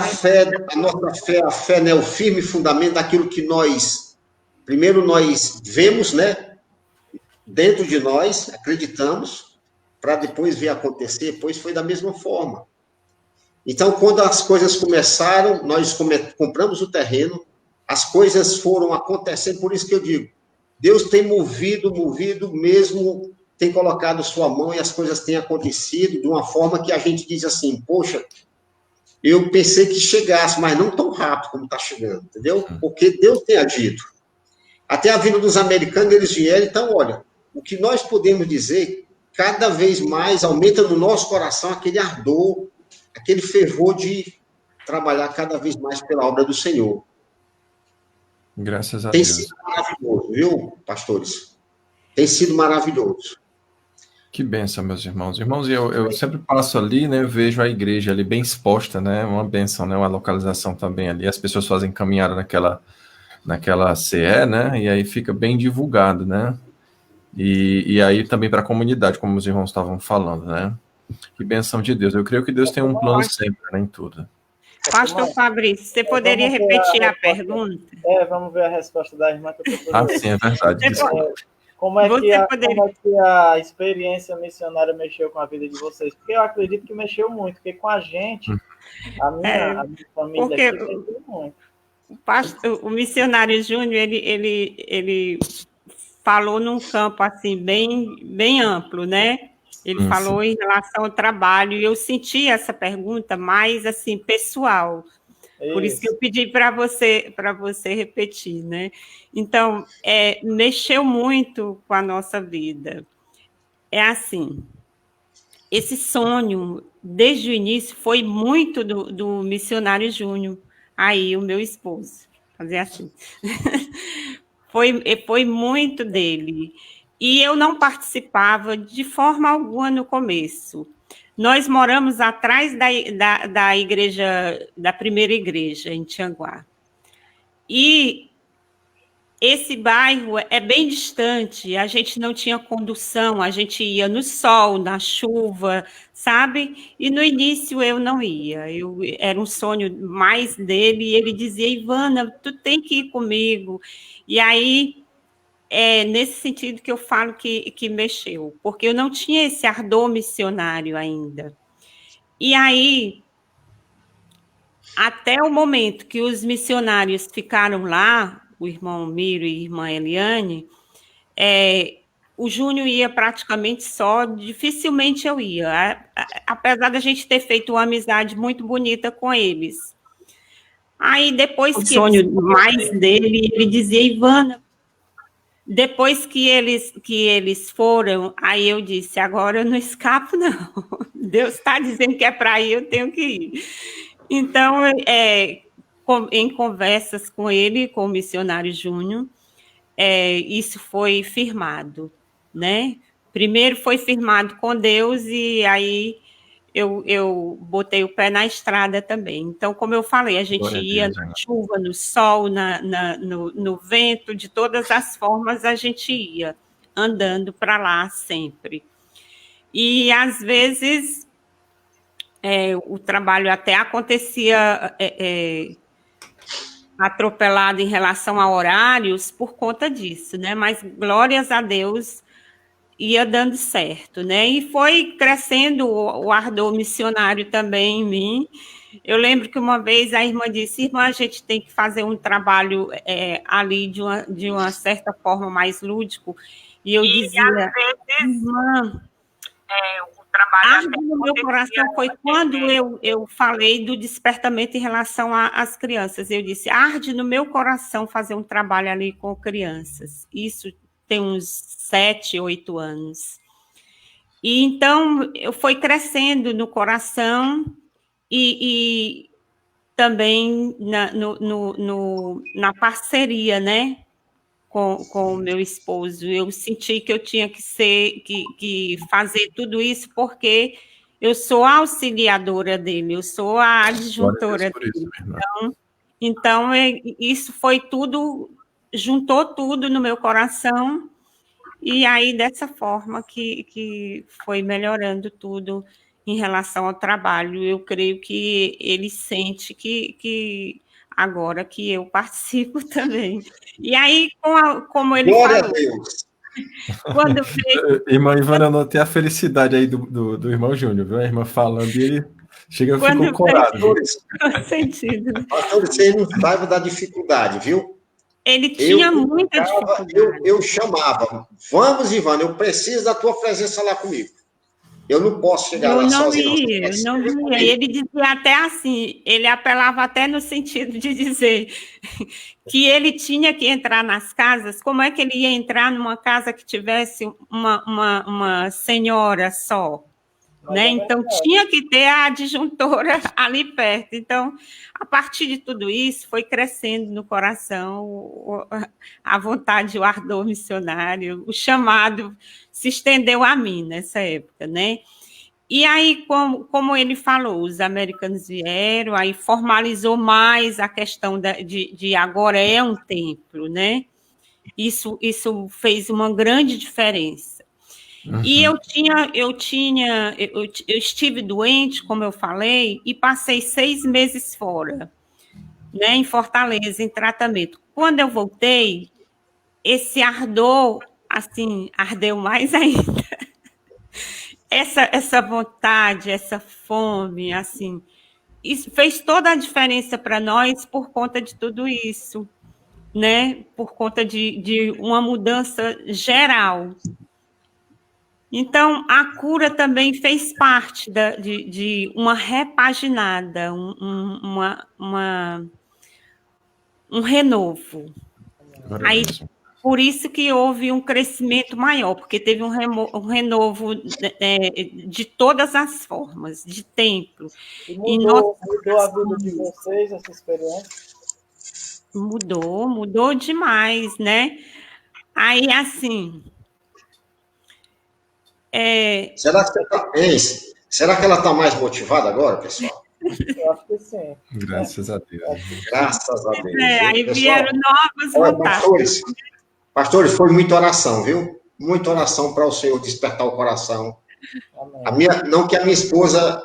nossa fé, é o firme fundamento daquilo que primeiro nós vemos, né, dentro de nós, acreditamos, para depois ver acontecer, pois foi da mesma forma. Então, quando as coisas começaram, nós compramos o terreno, as coisas foram acontecendo, por isso que eu digo, Deus tem movido mesmo, tem colocado sua mão e as coisas têm acontecido de uma forma que a gente diz assim, poxa, eu pensei que chegasse, mas não tão rápido como está chegando, entendeu? Porque Deus tem agido. Até a vinda dos americanos, eles vieram, então, olha, o que nós podemos dizer, cada vez mais aumenta no nosso coração aquele ardor, aquele fervor de trabalhar cada vez mais pela obra do Senhor. Graças a Deus. Tem sido maravilhoso, viu, pastores? Tem sido maravilhoso. Que bênção, meus irmãos. Irmãos, eu sempre passo ali, né? Eu vejo a igreja ali bem exposta, né? Uma bênção, né? Uma localização também ali. As pessoas fazem caminhada naquela CE, né? E aí fica bem divulgado, né? E aí também para a comunidade, como os irmãos estavam falando, né? Que bênção de Deus. Eu creio que Deus tem um plano sempre, né? Em tudo. Pastor Fabrício, você poderia repetir a pergunta? Vamos ver a resposta da irmã que eu estou fazendo. Sim, é verdade. Como é que a experiência missionária mexeu com a vida de vocês? Porque eu acredito que mexeu muito, porque com a gente, a minha família aqui mexeu muito. O missionário Júnior, ele falou num campo assim bem amplo, né? Ele falou em relação ao trabalho, e eu senti essa pergunta mais assim pessoal. Por isso que eu pedi para você repetir, né? Então, mexeu muito com a nossa vida. É assim, esse sonho, desde o início, foi muito do missionário Júnior, aí, o meu esposo, fazer assim. Foi muito dele. E eu não participava de forma alguma no começo. Nós moramos atrás da igreja, da primeira igreja, em Tianguá. E esse bairro é bem distante, a gente não tinha condução, a gente ia no sol, na chuva, sabe? E no início eu não ia, era um sonho mais dele, e ele dizia, Ivana, tu tem que ir comigo. E aí é nesse sentido que eu falo que mexeu, porque eu não tinha esse ardor missionário ainda. E aí, até o momento que os missionários ficaram lá, o irmão Miro e a irmã Eliane, o Júnior ia praticamente só, dificilmente eu ia, apesar da gente ter feito uma amizade muito bonita com eles. Aí, depois que sonho mais dele, ele dizia, Ivana, depois que eles foram, aí eu disse, agora eu não escapo, não. Deus está dizendo que é para ir, eu tenho que ir. Então, em conversas com ele, com o missionário Júnior, isso foi firmado, né? Primeiro foi firmado com Deus e aí eu botei o pé na estrada também. Então, como eu falei, a gente ia na chuva, no sol, no vento, de todas as formas a gente ia andando para lá sempre. E, às vezes, o trabalho até acontecia atropelado em relação a horários por conta disso, né? Mas, glórias a Deus, ia dando certo, né? E foi crescendo o ardor missionário também em mim. Eu lembro que uma vez a irmã disse, irmã, a gente tem que fazer um trabalho ali de uma certa forma mais lúdico. E eu dizia, irmã, o trabalho no meu coração foi quando eu falei do despertamento em relação às crianças. Eu disse, arde no meu coração fazer um trabalho ali com crianças. Isso tem uns 7, 8 anos. E então, eu fui crescendo no coração e também na parceria, né, com o meu esposo. Eu senti que eu tinha que fazer tudo isso porque eu sou a auxiliadora dele, eu sou a adjuntora dele. Então, isso foi tudo, juntou tudo no meu coração. E aí, dessa forma que foi melhorando tudo em relação ao trabalho. Eu creio que ele sente que agora que eu participo também. E aí, como ele Glória falou... a Deus! Quando Irmã Ivana, eu notei a felicidade aí do irmão Júnior, viu? A irmã falando e ele chega e ficou corado. Sentido. Pastor, vocês não saibam da dificuldade, viu? Ele tinha muita dificuldade. Eu chamava, vamos, Ivana, eu preciso da tua presença lá comigo. Eu não posso chegar lá sozinho. Eu não ia. Ele dizia até assim, ele apelava até no sentido de dizer que ele tinha que entrar nas casas. Como é que ele ia entrar numa casa que tivesse uma senhora só? Né? Então, tinha que ter a adjuntora ali perto. Então, a partir de tudo isso, foi crescendo no coração a vontade, o ardor missionário, o chamado se estendeu a mim nessa época, né? E aí, como ele falou, os americanos vieram, aí formalizou mais a questão de agora é um templo, né? Isso fez uma grande diferença. Uhum. E eu estive doente, como eu falei, e passei 6 meses fora, né, em Fortaleza, em tratamento. Quando eu voltei, esse ardor, assim, ardeu mais ainda. Essa vontade, essa fome, assim, isso fez toda a diferença para nós por conta de tudo isso, né, por conta de uma mudança geral. Então, a cura também fez parte de uma repaginada, um renovo. Aí, por isso que houve um crescimento maior, porque teve um renovo de todas as formas, de templo. Mudou a vida de vocês, essa experiência? Mudou demais, né? Aí, assim... Será que ela está mais motivada agora, pessoal? Eu acho que sim. Graças a Deus. Graças a Deus. Aí vieram novas vontades. Pastores, foi muita oração, viu? Muita oração para o Senhor despertar o coração. Não que a minha esposa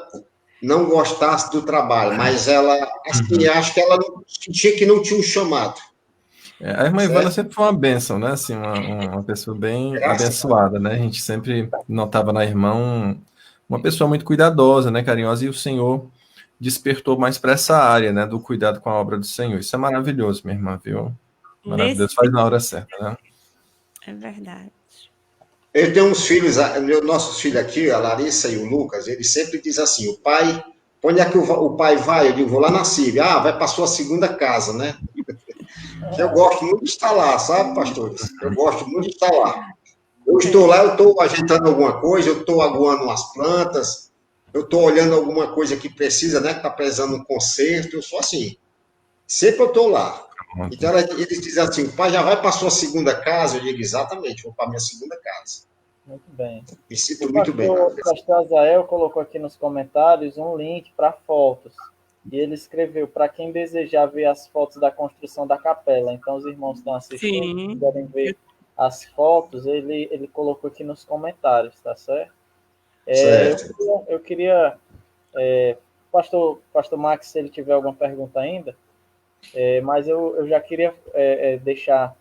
não gostasse do trabalho, mas ela, assim, acho que ela sentia que não tinha um chamado. A irmã Ivana certo? sempre foi uma bênção, né? Assim, uma pessoa bem Graças a abençoada, né? A gente sempre notava na irmã uma pessoa muito cuidadosa, né? Carinhosa, e o Senhor despertou mais para essa área, né? Do cuidado com a obra do Senhor. Isso é maravilhoso, minha irmã, viu? Nesse Maravilhoso. Faz na hora certa, né? é verdade. Eu tenho uns filhos, nossos filhos aqui, a Larissa e o Lucas, eles sempre dizem assim, o pai, onde é que o pai vai? Eu digo, vou lá na CIB. Ah, vai para sua segunda casa, né? Que eu gosto muito de estar lá, sabe, pastores? Eu gosto muito de estar lá. Eu estou lá, eu estou ajeitando alguma coisa, eu estou aguando umas plantas, eu estou olhando alguma coisa que precisa, né, que está precisando um conserto, eu sou assim. Sempre eu estou lá. Pronto. Então, eles dizem assim, o pai já vai para sua segunda casa? Eu digo, exatamente, vou para minha segunda casa. Muito bem. Me O sinto muito bem lá. pastor Azael colocou aqui nos comentários um link para fotos. E ele escreveu, para quem desejar ver as fotos da construção da capela. Então, os irmãos que estão assistindo, se Sim, quiserem ver as fotos, ele colocou aqui nos comentários, tá certo? Certo. Eu queria pastor Max, se ele tiver alguma pergunta ainda, mas eu já queria deixar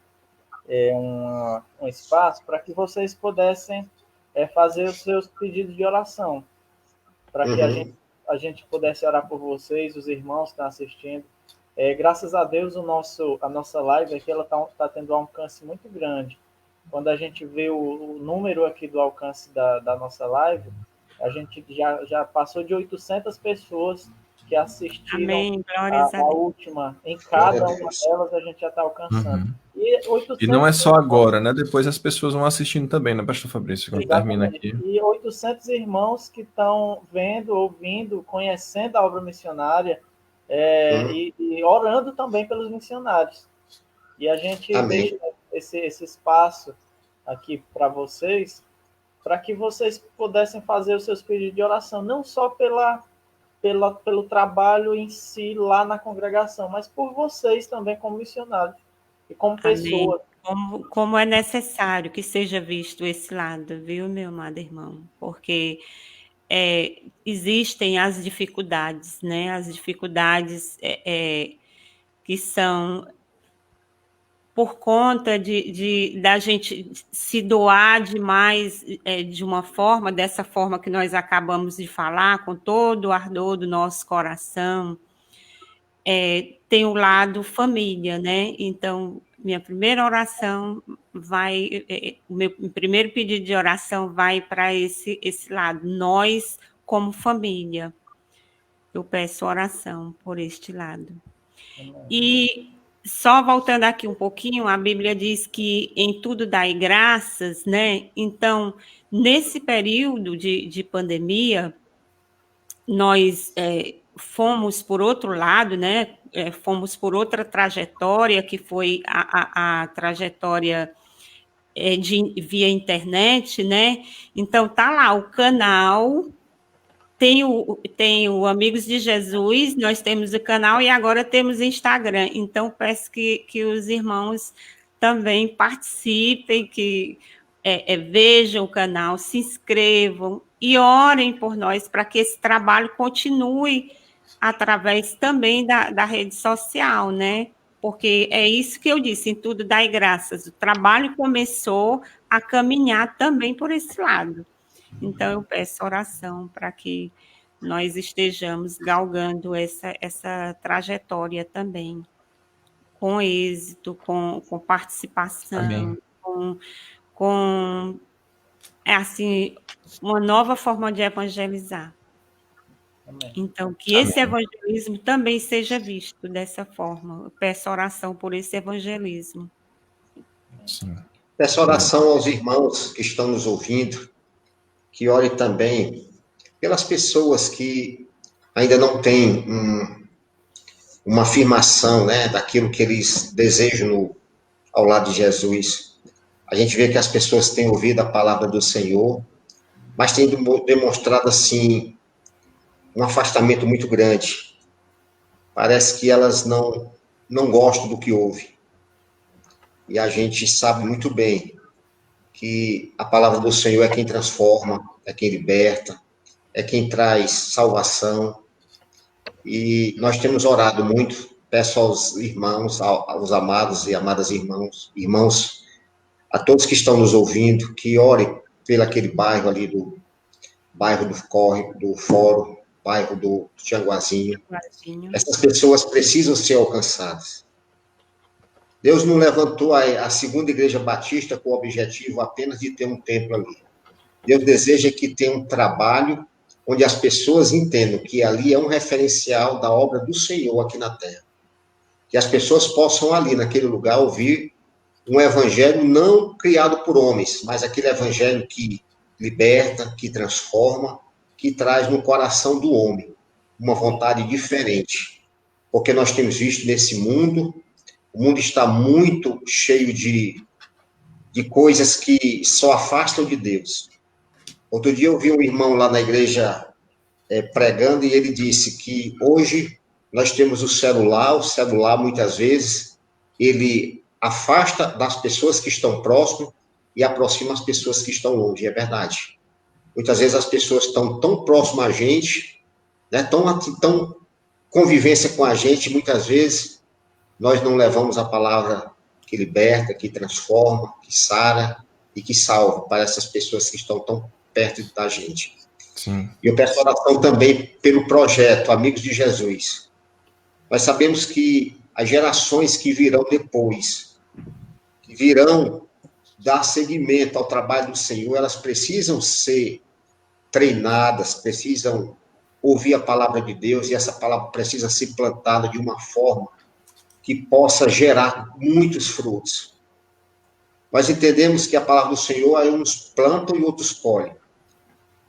um espaço para que vocês pudessem fazer os seus pedidos de oração, para que Uhum. a gente pudesse orar por vocês, os irmãos que estão assistindo. Graças a Deus, a nossa live aqui tá tendo um alcance muito grande. Quando a gente vê o número aqui do alcance da nossa live, a gente já passou de 800 pessoas que assistiram amém, glórias a a Deus. última. Em Glória a cada uma Deus. delas a gente já está alcançando. Uhum. E E não 800 é só agora, né? Depois as pessoas vão assistindo também, né, pastor Fabrício? Quando termina exatamente. aqui. E 800 irmãos que estão vendo, ouvindo, conhecendo a obra missionária Uhum. e orando também pelos missionários. E a gente deixa Amém. esse espaço aqui para que vocês pudessem fazer os seus pedidos de oração, não só pelo trabalho em si lá na congregação, mas por vocês também como missionários e como Amém. pessoas. Como é necessário que seja visto esse lado, viu, meu amado irmão? Porque existem as dificuldades, né? As dificuldades que são por conta da gente se doar demais de uma forma, dessa forma que nós acabamos de falar, com todo o ardor do nosso coração, tem o lado família, né? Então, minha primeira oração o meu primeiro pedido de oração vai para esse lado, nós como família. Eu peço oração por este lado. E só voltando aqui um pouquinho, a Bíblia diz que em tudo dai graças, né? Então, nesse período de pandemia, nós fomos por outro lado, né? Fomos por outra trajetória, que foi a trajetória via internet, né? Então, tá lá o canal. Tem o Amigos de Jesus, nós temos o canal e agora temos o Instagram. Então, peço que os irmãos também participem, que vejam o canal, se inscrevam e orem por nós para que esse trabalho continue através também da rede social, né? Porque é isso que eu disse, em tudo dai graças. O trabalho começou a caminhar também por esse lado. Então, eu peço oração para que nós estejamos galgando essa trajetória também, com êxito, com participação, Amém. com assim, uma nova forma de evangelizar. Amém. Então, que esse evangelismo também seja visto dessa forma. Eu peço oração por esse evangelismo. Sim. Peço oração aos irmãos que estão nos ouvindo, que orem também pelas pessoas que ainda não têm uma afirmação, né, daquilo que eles desejam ao lado de Jesus. A gente vê que as pessoas têm ouvido a palavra do Senhor, mas têm demonstrado, assim, um afastamento muito grande. Parece que elas não gostam do que ouvem. E a gente sabe muito bem que a palavra do Senhor é quem transforma, é quem liberta, é quem traz salvação. E nós temos orado muito peço aos irmãos, aos amados e amadas irmãos, a todos que estão nos ouvindo, que orem pelo aquele bairro ali do bairro do Fórum, bairro do Tianguazinho. Essas pessoas precisam ser alcançadas. Deus não levantou a segunda igreja batista com o objetivo apenas de ter um templo ali. Deus deseja que tenha um trabalho onde as pessoas entendam que ali é um referencial da obra do Senhor aqui na terra. Que as pessoas possam ali, naquele lugar, ouvir um evangelho não criado por homens, mas aquele evangelho que liberta, que transforma, que traz no coração do homem uma vontade diferente. Porque nós temos visto nesse mundo, o mundo está muito cheio de coisas que só afastam de Deus. Outro dia eu vi um irmão lá na igreja pregando e ele disse que hoje nós temos o celular muitas vezes, ele afasta das pessoas que estão próximas e aproxima as pessoas que estão longe, é verdade. Muitas vezes as pessoas estão tão próximas a gente, né, tão convivência com a gente, muitas vezes nós não levamos a palavra que liberta, que transforma, que sara e que salva para essas pessoas que estão tão perto da gente. Sim. E eu peço oração também pelo projeto Amigos de Jesus. Nós sabemos que as gerações que virão depois, que virão dar seguimento ao trabalho do Senhor, elas precisam ser treinadas, precisam ouvir a palavra de Deus, e essa palavra precisa ser plantada de uma forma que possa gerar muitos frutos. Nós entendemos que a palavra do Senhor, aí uns plantam e outros colhem.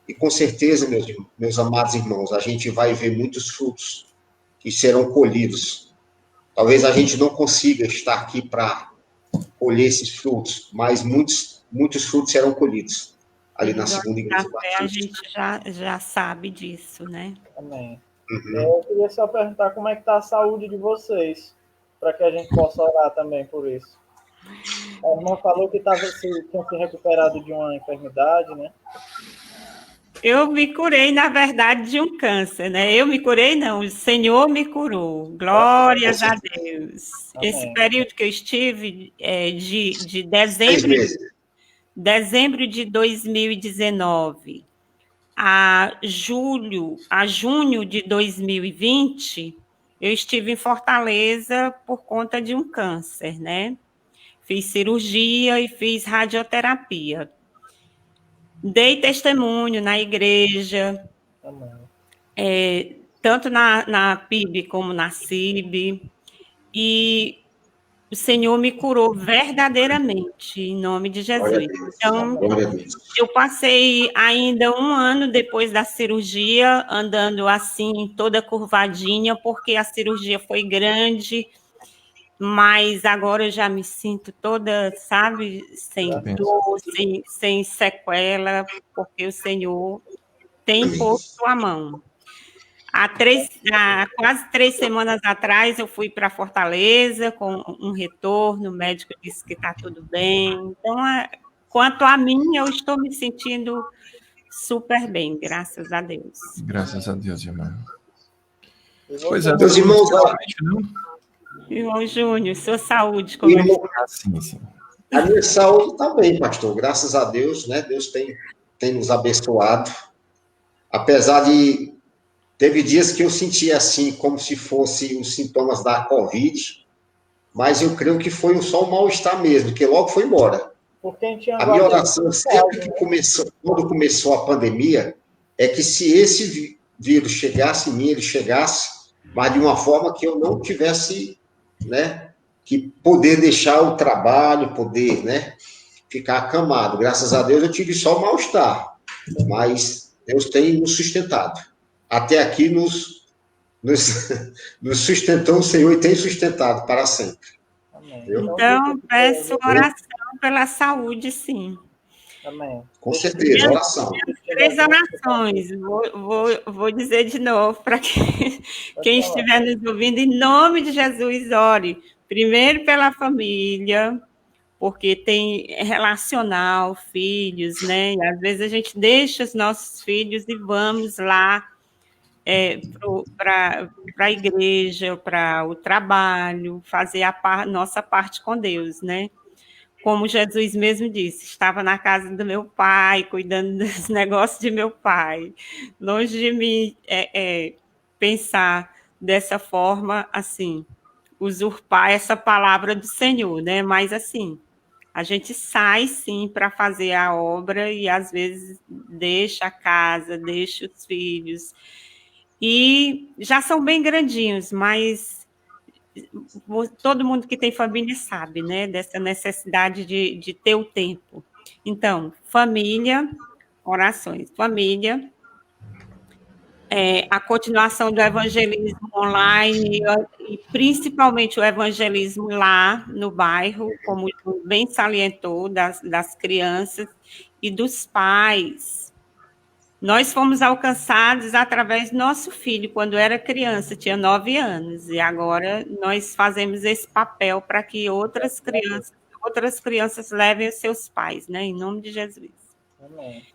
E com certeza, meus amados irmãos, a gente vai ver muitos frutos que serão colhidos. Talvez a gente não consiga estar aqui para colher esses frutos, mas muitos frutos serão colhidos ali na segunda igreja batista. A gente já sabe disso, né? Amém. Uhum. Eu queria só perguntar como é que está a saúde de vocês, para que a gente possa orar também por isso. A irmã falou que tinha se recuperado de uma enfermidade, né? Eu me curei, na verdade, de um câncer, né? Eu me curei, não, o Senhor me curou. Glórias a Deus. Amém. Esse período que eu estive de 6 meses. dezembro de 2019 a junho de 2020, eu estive em Fortaleza por conta de um câncer, né? Fiz cirurgia e fiz radioterapia. Dei testemunho na igreja, tanto na PIB como na CIB, e o Senhor me curou verdadeiramente, em nome de Jesus. Então, eu passei ainda um ano depois da cirurgia, andando assim, toda curvadinha, porque a cirurgia foi grande, mas agora eu já me sinto toda, sabe, sem dor, sem sequela, porque o Senhor tem posto a mão. Há quase 3 semanas atrás, eu fui para Fortaleza com um retorno, o médico disse que está tudo bem. Então, quanto a mim, eu estou me sentindo super bem, graças a Deus. Graças a Deus, irmão. Pois é, meus irmãos, Irmão Júnior, sua saúde, como é que está? Sim. A minha saúde está bem, pastor. Graças a Deus, né? Deus tem nos abençoado. Apesar de... Teve dias que eu sentia assim, como se fossem os sintomas da Covid, mas eu creio que foi só um mal-estar mesmo, que logo foi embora. A minha oração sempre que quando começou a pandemia, é que se esse vírus chegasse em mim, ele chegasse, mas de uma forma que eu não tivesse, né, que poder deixar o trabalho, poder, né, ficar acamado. Graças a Deus eu tive só o mal-estar, mas Deus tem nos sustentado. Até aqui nos sustentou o Senhor e tem sustentado para sempre. Amém. Então, peço oração pela saúde, sim. Amém. Com certeza, oração. 3 orações. Vou dizer de novo para quem estiver nos ouvindo, em nome de Jesus, ore. Primeiro pela família, porque tem relacional, filhos, né? E às vezes a gente deixa os nossos filhos e vamos lá para a igreja, para o trabalho, fazer a nossa parte com Deus, né? Como Jesus mesmo disse, estava na casa do meu pai, cuidando dos negócios de meu pai. Longe de mim pensar dessa forma, assim, usurpar essa palavra do Senhor, né? Mas, assim, a gente sai, sim, para fazer a obra e, às vezes, deixa a casa, deixa os filhos. E já são bem grandinhos, mas todo mundo que tem família sabe, né, dessa necessidade de ter o tempo. Então, família, orações, família, a continuação do evangelismo online e principalmente o evangelismo lá no bairro, como bem salientou, das crianças e dos pais. Nós fomos alcançados através do nosso filho, quando era criança, tinha 9 anos, e agora nós fazemos esse papel para que outras crianças levem os seus pais, né? Em nome de Jesus. Amém.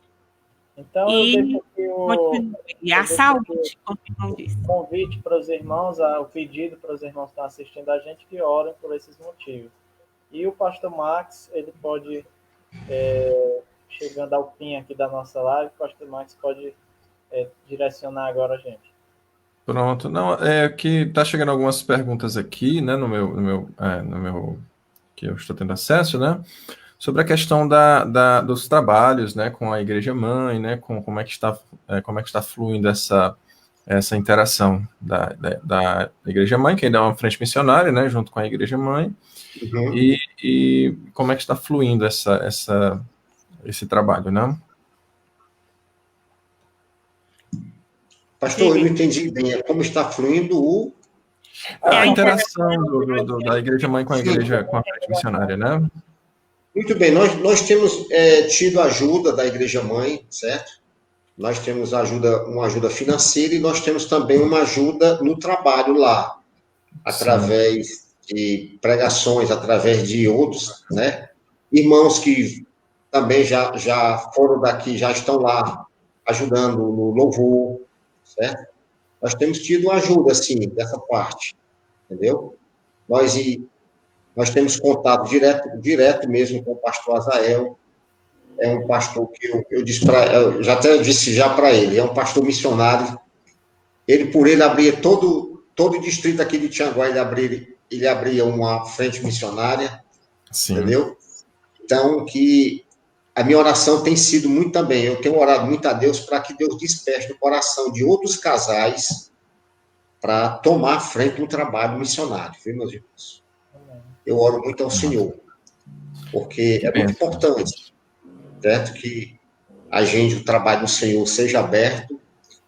Então, eu deixo aqui a saúde, como disse. O convite para os irmãos, o pedido para os irmãos que estão assistindo a gente que orem por esses motivos. E o pastor Max, ele pode, chegando ao fim aqui da nossa live, o pastor Max pode direcionar agora a gente. Pronto. Não, que está chegando algumas perguntas aqui, né, no meu que eu estou tendo acesso, né, sobre a questão dos trabalhos, né, com a Igreja Mãe, né, como é que está fluindo essa interação da Igreja Mãe, que ainda é uma frente missionária, né, junto com a Igreja Mãe, e como é que está fluindo esse trabalho, né? Pastor, eu não entendi bem. Como está fluindo a interação da Igreja Mãe com a Igreja, com a frente missionária, né? Muito bem, nós temos tido ajuda da Igreja Mãe, certo? Nós temos uma ajuda financeira e nós temos também uma ajuda no trabalho lá, através de pregações, através de outros, né? Irmãos que também já foram daqui, já estão lá ajudando no louvor, certo? Nós temos tido ajuda, sim, dessa parte, entendeu? Nós temos contato direto mesmo com o pastor Azael. É um pastor que eu disse eu já até disse já para ele, é um pastor missionário. Ele abria todo o distrito aqui de Tianguá, ele abria uma frente missionária, sim. Entendeu? Então, que a minha oração tem sido muito também, eu tenho orado muito a Deus para que Deus desperte o coração de outros casais para tomar a frente do trabalho missionário, viu, meus irmãos? Eu oro muito ao Senhor, porque é muito importante, certo? Que o trabalho do Senhor seja aberto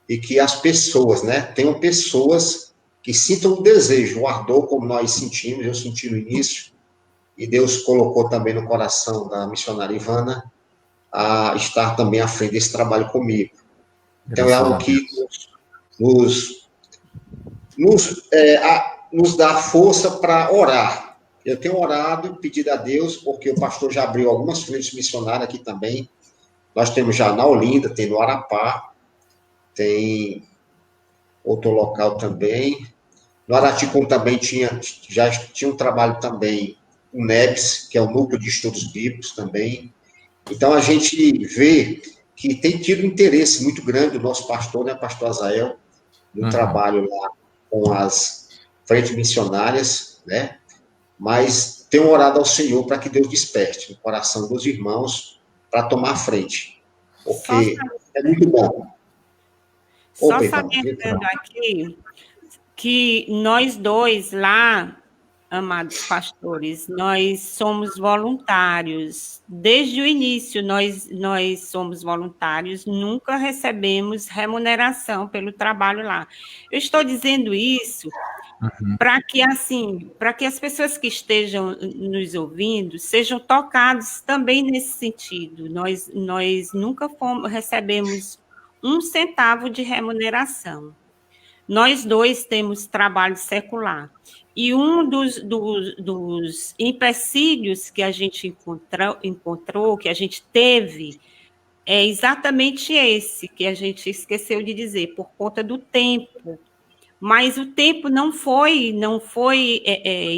e que as pessoas, né, tenham pessoas que sintam o desejo, o ardor, como nós sentimos, eu senti no início, e Deus colocou também no coração da missionária Ivana a estar também à frente desse trabalho comigo. Então, é algo que nos dá força para orar. Eu tenho orado e pedido a Deus, porque o pastor já abriu algumas frentes missionárias aqui também. Nós temos já na Olinda, tem no Arapá, tem outro local também. No Araticum também já tinha um trabalho também, o NEBS, que é o Núcleo de Estudos Bíblicos também. Então, a gente vê que tem tido interesse muito grande do nosso pastor, né, pastor Azael, no trabalho lá com as frentes missionárias, né? Mas tenho orado ao Senhor para que Deus desperte o coração dos irmãos para tomar frente, porque é muito bom. Só salientando aqui que nós dois lá, amados pastores, nós somos voluntários. Desde o início, nós somos voluntários, nunca recebemos remuneração pelo trabalho lá. Eu estou dizendo isso para que as pessoas que estejam nos ouvindo sejam tocados também nesse sentido. Nós nunca recebemos 1 centavo de remuneração. Nós dois temos trabalho secular. E um dos empecilhos que a gente encontrou, que a gente teve É exatamente esse que a gente esqueceu de dizer, por conta do tempo. Mas o tempo não foi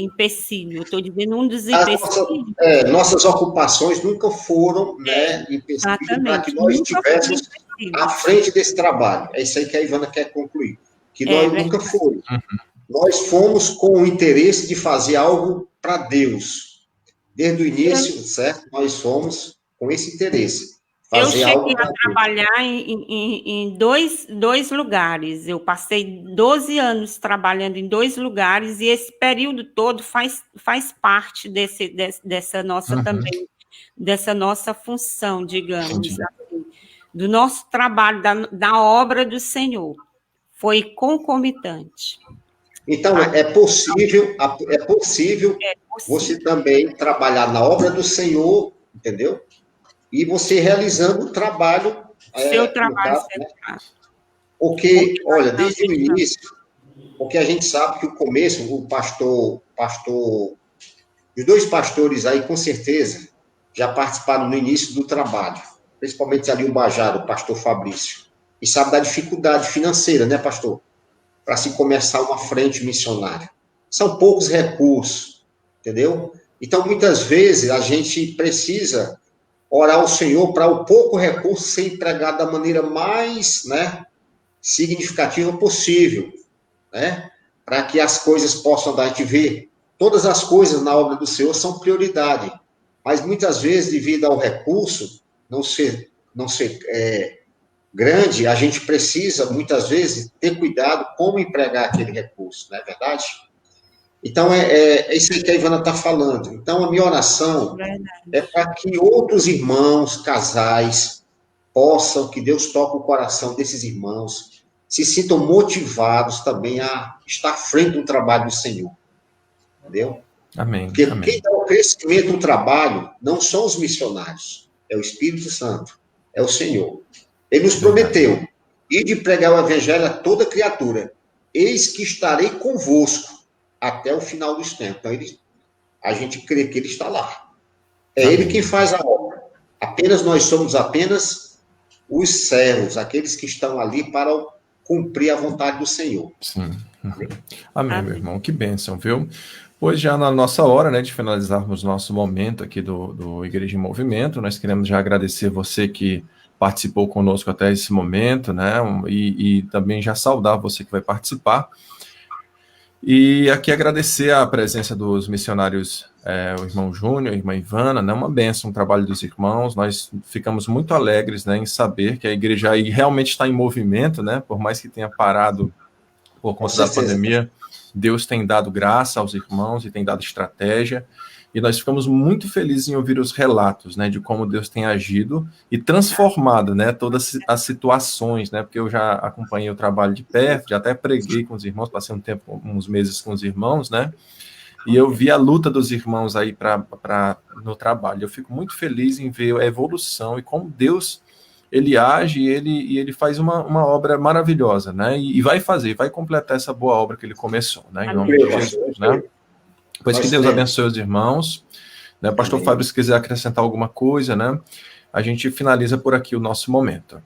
empecilho. Eu estou dizendo um dos empecilhos. Nossas ocupações nunca foram, né, empecilho para que Exatamente. nós Nunca foi estivéssemos à empecilho. frente desse trabalho. É isso aí que a Ivana quer concluir. Que nós nunca verdade. fomos. Nós fomos com o interesse de fazer algo para Deus. Desde o início, certo? Nós fomos com esse interesse. Eu Fazer cheguei algo para a Deus. trabalhar em dois lugares. Eu passei 12 anos trabalhando em 2 lugares, e esse período todo faz parte dessa nossa também, dessa nossa função, digamos, assim, do nosso trabalho, da obra do Senhor. Foi concomitante. Então, é possível você também trabalhar na obra do Senhor, entendeu? E você realizando o trabalho, Seu trabalho, no caso, seu né? trabalho. Porque, olha, desde o início, porque a gente sabe que o começo, o pastor, os 2 pastores aí, com certeza, já participaram no início do trabalho, principalmente ali o Bajado, o pastor Fabrício, e sabe da dificuldade financeira, né, pastor? Para se começar uma frente missionária. São poucos recursos, entendeu? Então, muitas vezes, a gente precisa orar ao Senhor para o pouco recurso ser empregado da maneira mais, né, significativa possível, né? Para que as coisas possam dar. A gente vê, todas as coisas na obra do Senhor são prioridade, mas muitas vezes, devido ao recurso não ser grande, a gente precisa, muitas vezes, ter cuidado como empregar aquele recurso, não é verdade? Então, é isso aí que a Ivana está falando. Então, a minha oração é para que outros irmãos, casais, possam, que Deus toque o coração desses irmãos, se sintam motivados também a estar à frente do trabalho do Senhor. Entendeu? Amém. Porque Amém. quem dá o crescimento do trabalho não são os missionários, é o Espírito Santo, é o Senhor. Ele nos prometeu, e de pregar o evangelho a toda criatura. Eis que estarei convosco até o final dos tempos. Então, a gente crê que ele está lá. É Amém. ele quem faz a obra. Nós somos apenas os servos, aqueles que estão ali para cumprir a vontade do Senhor. Sim. Amém, meu irmão. Que bênção, viu? Hoje, já na nossa hora, né, de finalizarmos nosso momento aqui do Igreja em Movimento, nós queremos já agradecer você que participou conosco até esse momento, né, e também já saudar você que vai participar. E aqui agradecer a presença dos missionários, o irmão Júnior, a irmã Ivana, né, uma bênção o trabalho dos irmãos. Nós ficamos muito alegres, né, em saber que a igreja aí realmente está em movimento, né, por mais que tenha parado por conta da pandemia. Deus tem dado graça aos irmãos e tem dado estratégia, e nós ficamos muito felizes em ouvir os relatos, né, de como Deus tem agido e transformado, né, todas as situações, né, porque eu já acompanhei o trabalho de perto, já até preguei com os irmãos, passei uns meses com os irmãos, né, e eu vi a luta dos irmãos aí no trabalho. Eu fico muito feliz em ver a evolução e como Deus ele age e ele faz uma obra maravilhosa, né? E vai completar essa boa obra que ele começou, né? Em nome de Jesus, né? Pois que Deus abençoe os irmãos, né? Pastor Fábio, se quiser acrescentar alguma coisa, né? A gente finaliza por aqui o nosso momento.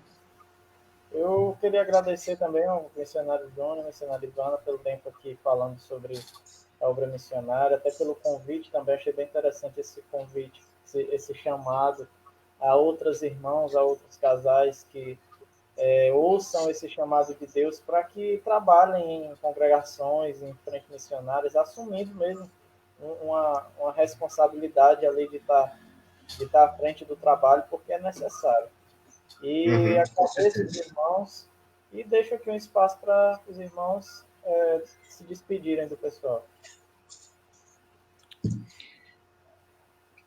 Eu queria agradecer também ao missionário Júnior, missionário Ivana, pelo tempo aqui falando sobre a obra missionária, até pelo convite também. Achei bem interessante esse convite, esse chamado a outros irmãos, a outros casais que ouçam esse chamado de Deus para que trabalhem em congregações, em frente missionárias, assumindo mesmo uma responsabilidade ali de estar à frente do trabalho, porque é necessário. E agradeço os irmãos e deixo aqui um espaço para os irmãos se despedirem do pessoal.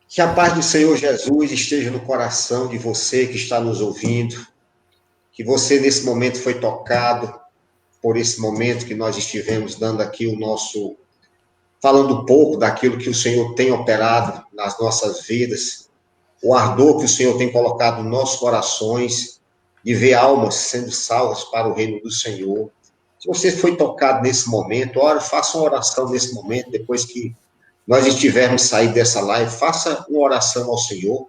Que a paz do Senhor Jesus esteja no coração de você que está nos ouvindo, que você nesse momento foi tocado por esse momento que nós estivemos dando aqui falando um pouco daquilo que o Senhor tem operado nas nossas vidas, o ardor que o Senhor tem colocado nos nossos corações, de ver almas sendo salvas para o reino do Senhor. Se você foi tocado nesse momento, faça uma oração nesse momento, depois que nós estivermos saído dessa live, faça uma oração ao Senhor,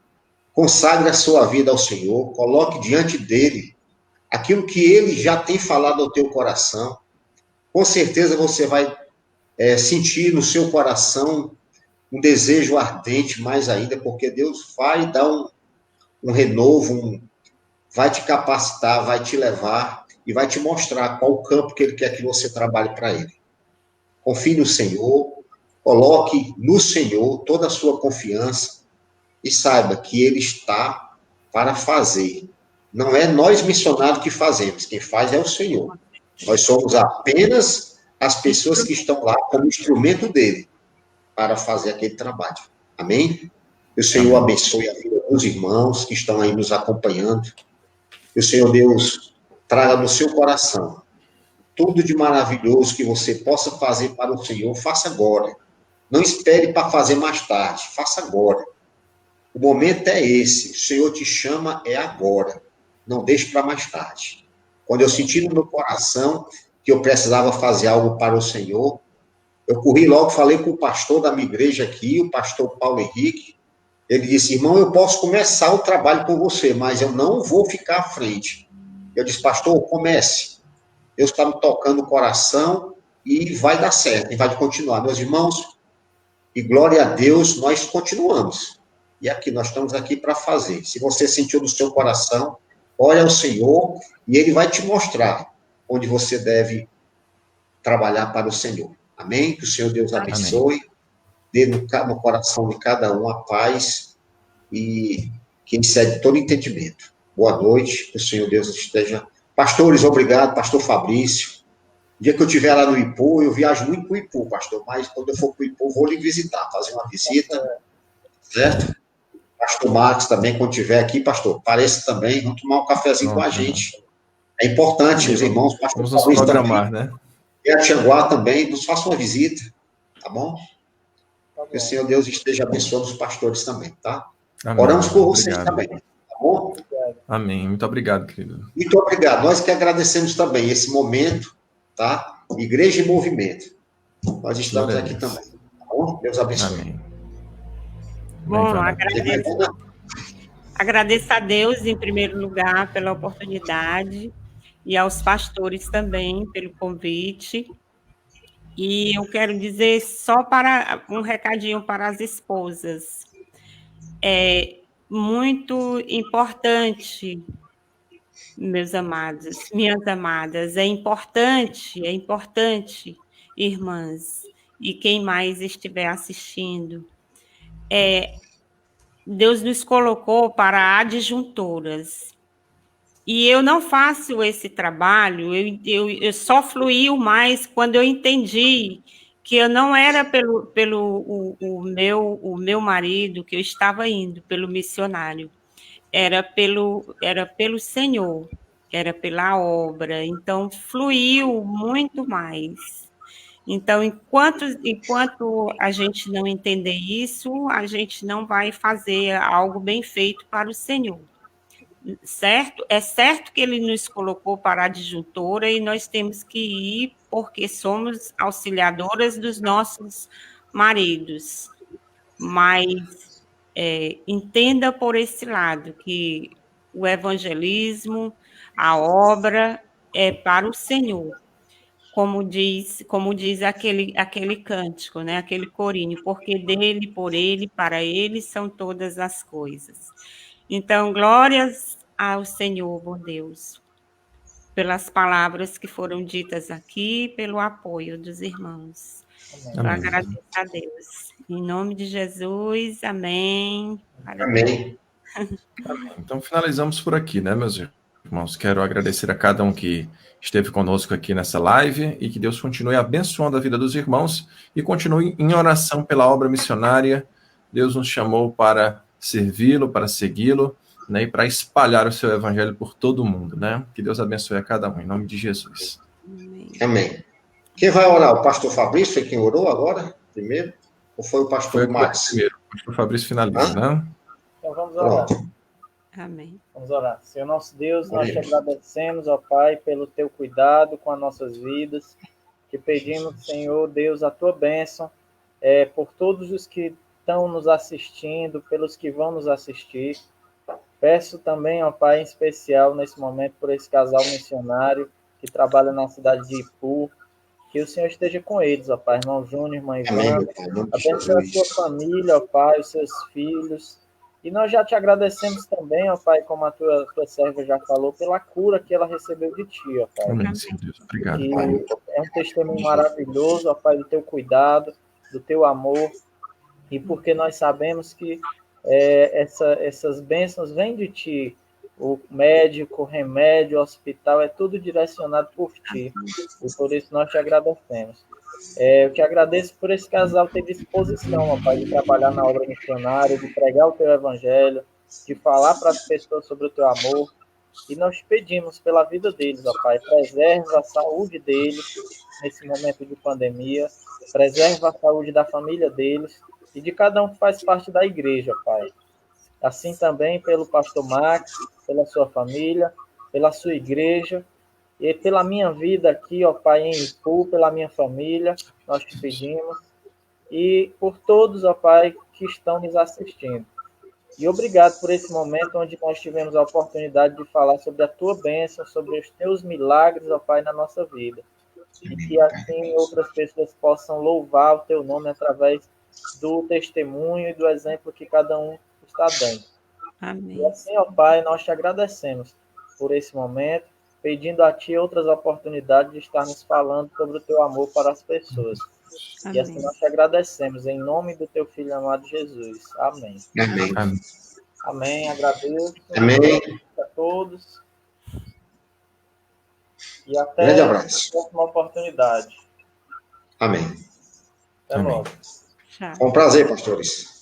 consagre a sua vida ao Senhor, coloque diante dele aquilo que ele já tem falado ao teu coração. Com certeza você vai sentir no seu coração um desejo ardente mais ainda, porque Deus vai dar um renovo, vai te capacitar, vai te levar e vai te mostrar qual o campo que ele quer que você trabalhe para ele. Confie no Senhor, coloque no Senhor toda a sua confiança e saiba que ele está para fazer. Não é nós missionários que fazemos, quem faz é o Senhor. Nós somos apenas as pessoas que estão lá como instrumento dele para fazer aquele trabalho. Amém? Que o Senhor abençoe a vida dos irmãos que estão aí nos acompanhando. Que o Senhor Deus traga no seu coração tudo de maravilhoso que você possa fazer para o Senhor, faça agora. Não espere para fazer mais tarde, faça agora. O momento é esse, o Senhor te chama é agora. Não deixe para mais tarde. Quando eu senti no meu coração que eu precisava fazer algo para o Senhor, eu corri logo, falei com o pastor da minha igreja aqui, o pastor Paulo Henrique. Ele disse, irmão, eu posso começar o trabalho com você, mas eu não vou ficar à frente. Eu disse, pastor, comece. Deus está me tocando o coração e vai dar certo, e vai continuar. Meus irmãos, e glória a Deus, nós continuamos. E aqui, nós estamos aqui para fazer. Se você sentiu no seu coração, ore ao Senhor e ele vai te mostrar onde você deve trabalhar para o Senhor. Amém? Que o Senhor Deus abençoe, dê no coração de cada um a paz e que excede todo entendimento. Boa noite, que o Senhor Deus esteja... Pastores, obrigado, pastor Fabrício. O dia que eu estiver lá no Ipu, eu viajo muito para o Ipu, pastor, mas quando eu for para o Ipu, vou lhe visitar, fazer uma visita, certo? Pastor Marcos também, quando estiver aqui, pastor, apareça também, vamos tomar um cafezinho com a gente. É importante, os irmãos, pastor Vamos nos programar, também, né? E a Tianguá também, nos faça uma visita, tá bom? Que o Senhor Deus esteja abençoando os pastores também, tá? Amém. Oramos por vocês também, tá bom? Amém. Muito obrigado, querido. Muito obrigado. Nós que agradecemos também esse momento, tá? Igreja em movimento. Nós estamos aqui também, tá bom? Deus abençoe. Amém. Bom, agradeço a Deus, em primeiro lugar, pela oportunidade e aos pastores também pelo convite. E eu quero dizer só para um recadinho para as esposas. É muito importante, meus amados, minhas amadas, é importante, irmãs, e quem mais estiver assistindo, Deus nos colocou para adjuntoras. E eu não faço esse trabalho, eu só fluiu mais quando eu entendi que eu não era pelo meu marido que eu estava indo, pelo missionário, era pelo Senhor, era pela obra, então fluiu muito mais. Então, enquanto a gente não entender isso, a gente não vai fazer algo bem feito para o Senhor. Certo? É certo que ele nos colocou para a adjuntora e nós temos que ir porque somos auxiliadoras dos nossos maridos, mas entenda por esse lado que o evangelismo, a obra é para o Senhor, como diz aquele cântico, né? Aquele corinho, porque dele, por ele, para ele são todas as coisas. Então, glórias ao Senhor, bom Deus, pelas palavras que foram ditas aqui, pelo apoio dos irmãos. Amém. Eu agradeço a Deus. Em nome de Jesus, amém. Amém. Então, finalizamos por aqui, né, meus irmãos? Quero agradecer a cada um que esteve conosco aqui nessa live e que Deus continue abençoando a vida dos irmãos e continue em oração pela obra missionária. Deus nos chamou para servi-lo, para segui-lo, né, e para espalhar o seu evangelho por todo o mundo, né? Que Deus abençoe a cada um, em nome de Jesus. Amém. Quem vai orar? O pastor Fabrício foi quem orou agora, primeiro? Ou foi o pastor Marcos? Primeiro, o pastor Fabrício finaliza, né? Então vamos orar. Pronto. Amém. Vamos orar. Senhor nosso Deus, nós te agradecemos, ó Pai, pelo teu cuidado com as nossas vidas, que pedimos, Senhor Deus, a tua bênção por todos os que estão nos assistindo, pelos que vão nos assistir. Peço também, ó Pai, em especial nesse momento por esse casal missionário que trabalha na cidade de Ipu, que o Senhor esteja com eles, ó Pai, irmão Júnior, irmã Ivana, abençoe a sua família, ó Pai, os seus filhos. E nós já te agradecemos também, ó Pai, como a tua serva já falou, pela cura que ela recebeu de ti, ó Pai. Amém, Senhor Deus. Obrigado, Que Pai. é um testemunho maravilhoso, ó Pai, do teu cuidado, do teu amor, e porque nós sabemos que essas bênçãos vêm de ti. O médico, o remédio, o hospital, é tudo direcionado por ti. E por isso nós te agradecemos. Eu te agradeço por esse casal ter disposição, ó Pai, de trabalhar na obra missionária, de pregar o teu evangelho, de falar para as pessoas sobre o teu amor. E nós te pedimos pela vida deles, ó Pai, preserva a saúde deles nesse momento de pandemia, preserva a saúde da família deles e de cada um que faz parte da igreja, Pai. Assim também pelo pastor Max, pela sua família, pela sua igreja e pela minha vida aqui, ó Pai, em Ipu, pela minha família, nós te pedimos. E por todos, ó Pai, que estão nos assistindo. E obrigado por esse momento onde nós tivemos a oportunidade de falar sobre a tua bênção, sobre os teus milagres, ó Pai, na nossa vida. E que assim outras pessoas possam louvar o teu nome através do testemunho e do exemplo que cada um está dando. Amém. E assim, ó Pai, nós te agradecemos por esse momento, pedindo a Ti outras oportunidades de estarmos falando sobre o Teu amor para as pessoas. Amém. E assim nós te agradecemos, em nome do Teu Filho amado Jesus. Amém. Amém. Amém. Amém, agradeço. Amém. A todos. E até Grande a abraço. próxima oportunidade. Amém. Até Amém. logo. Tchau. Com prazer, pastores.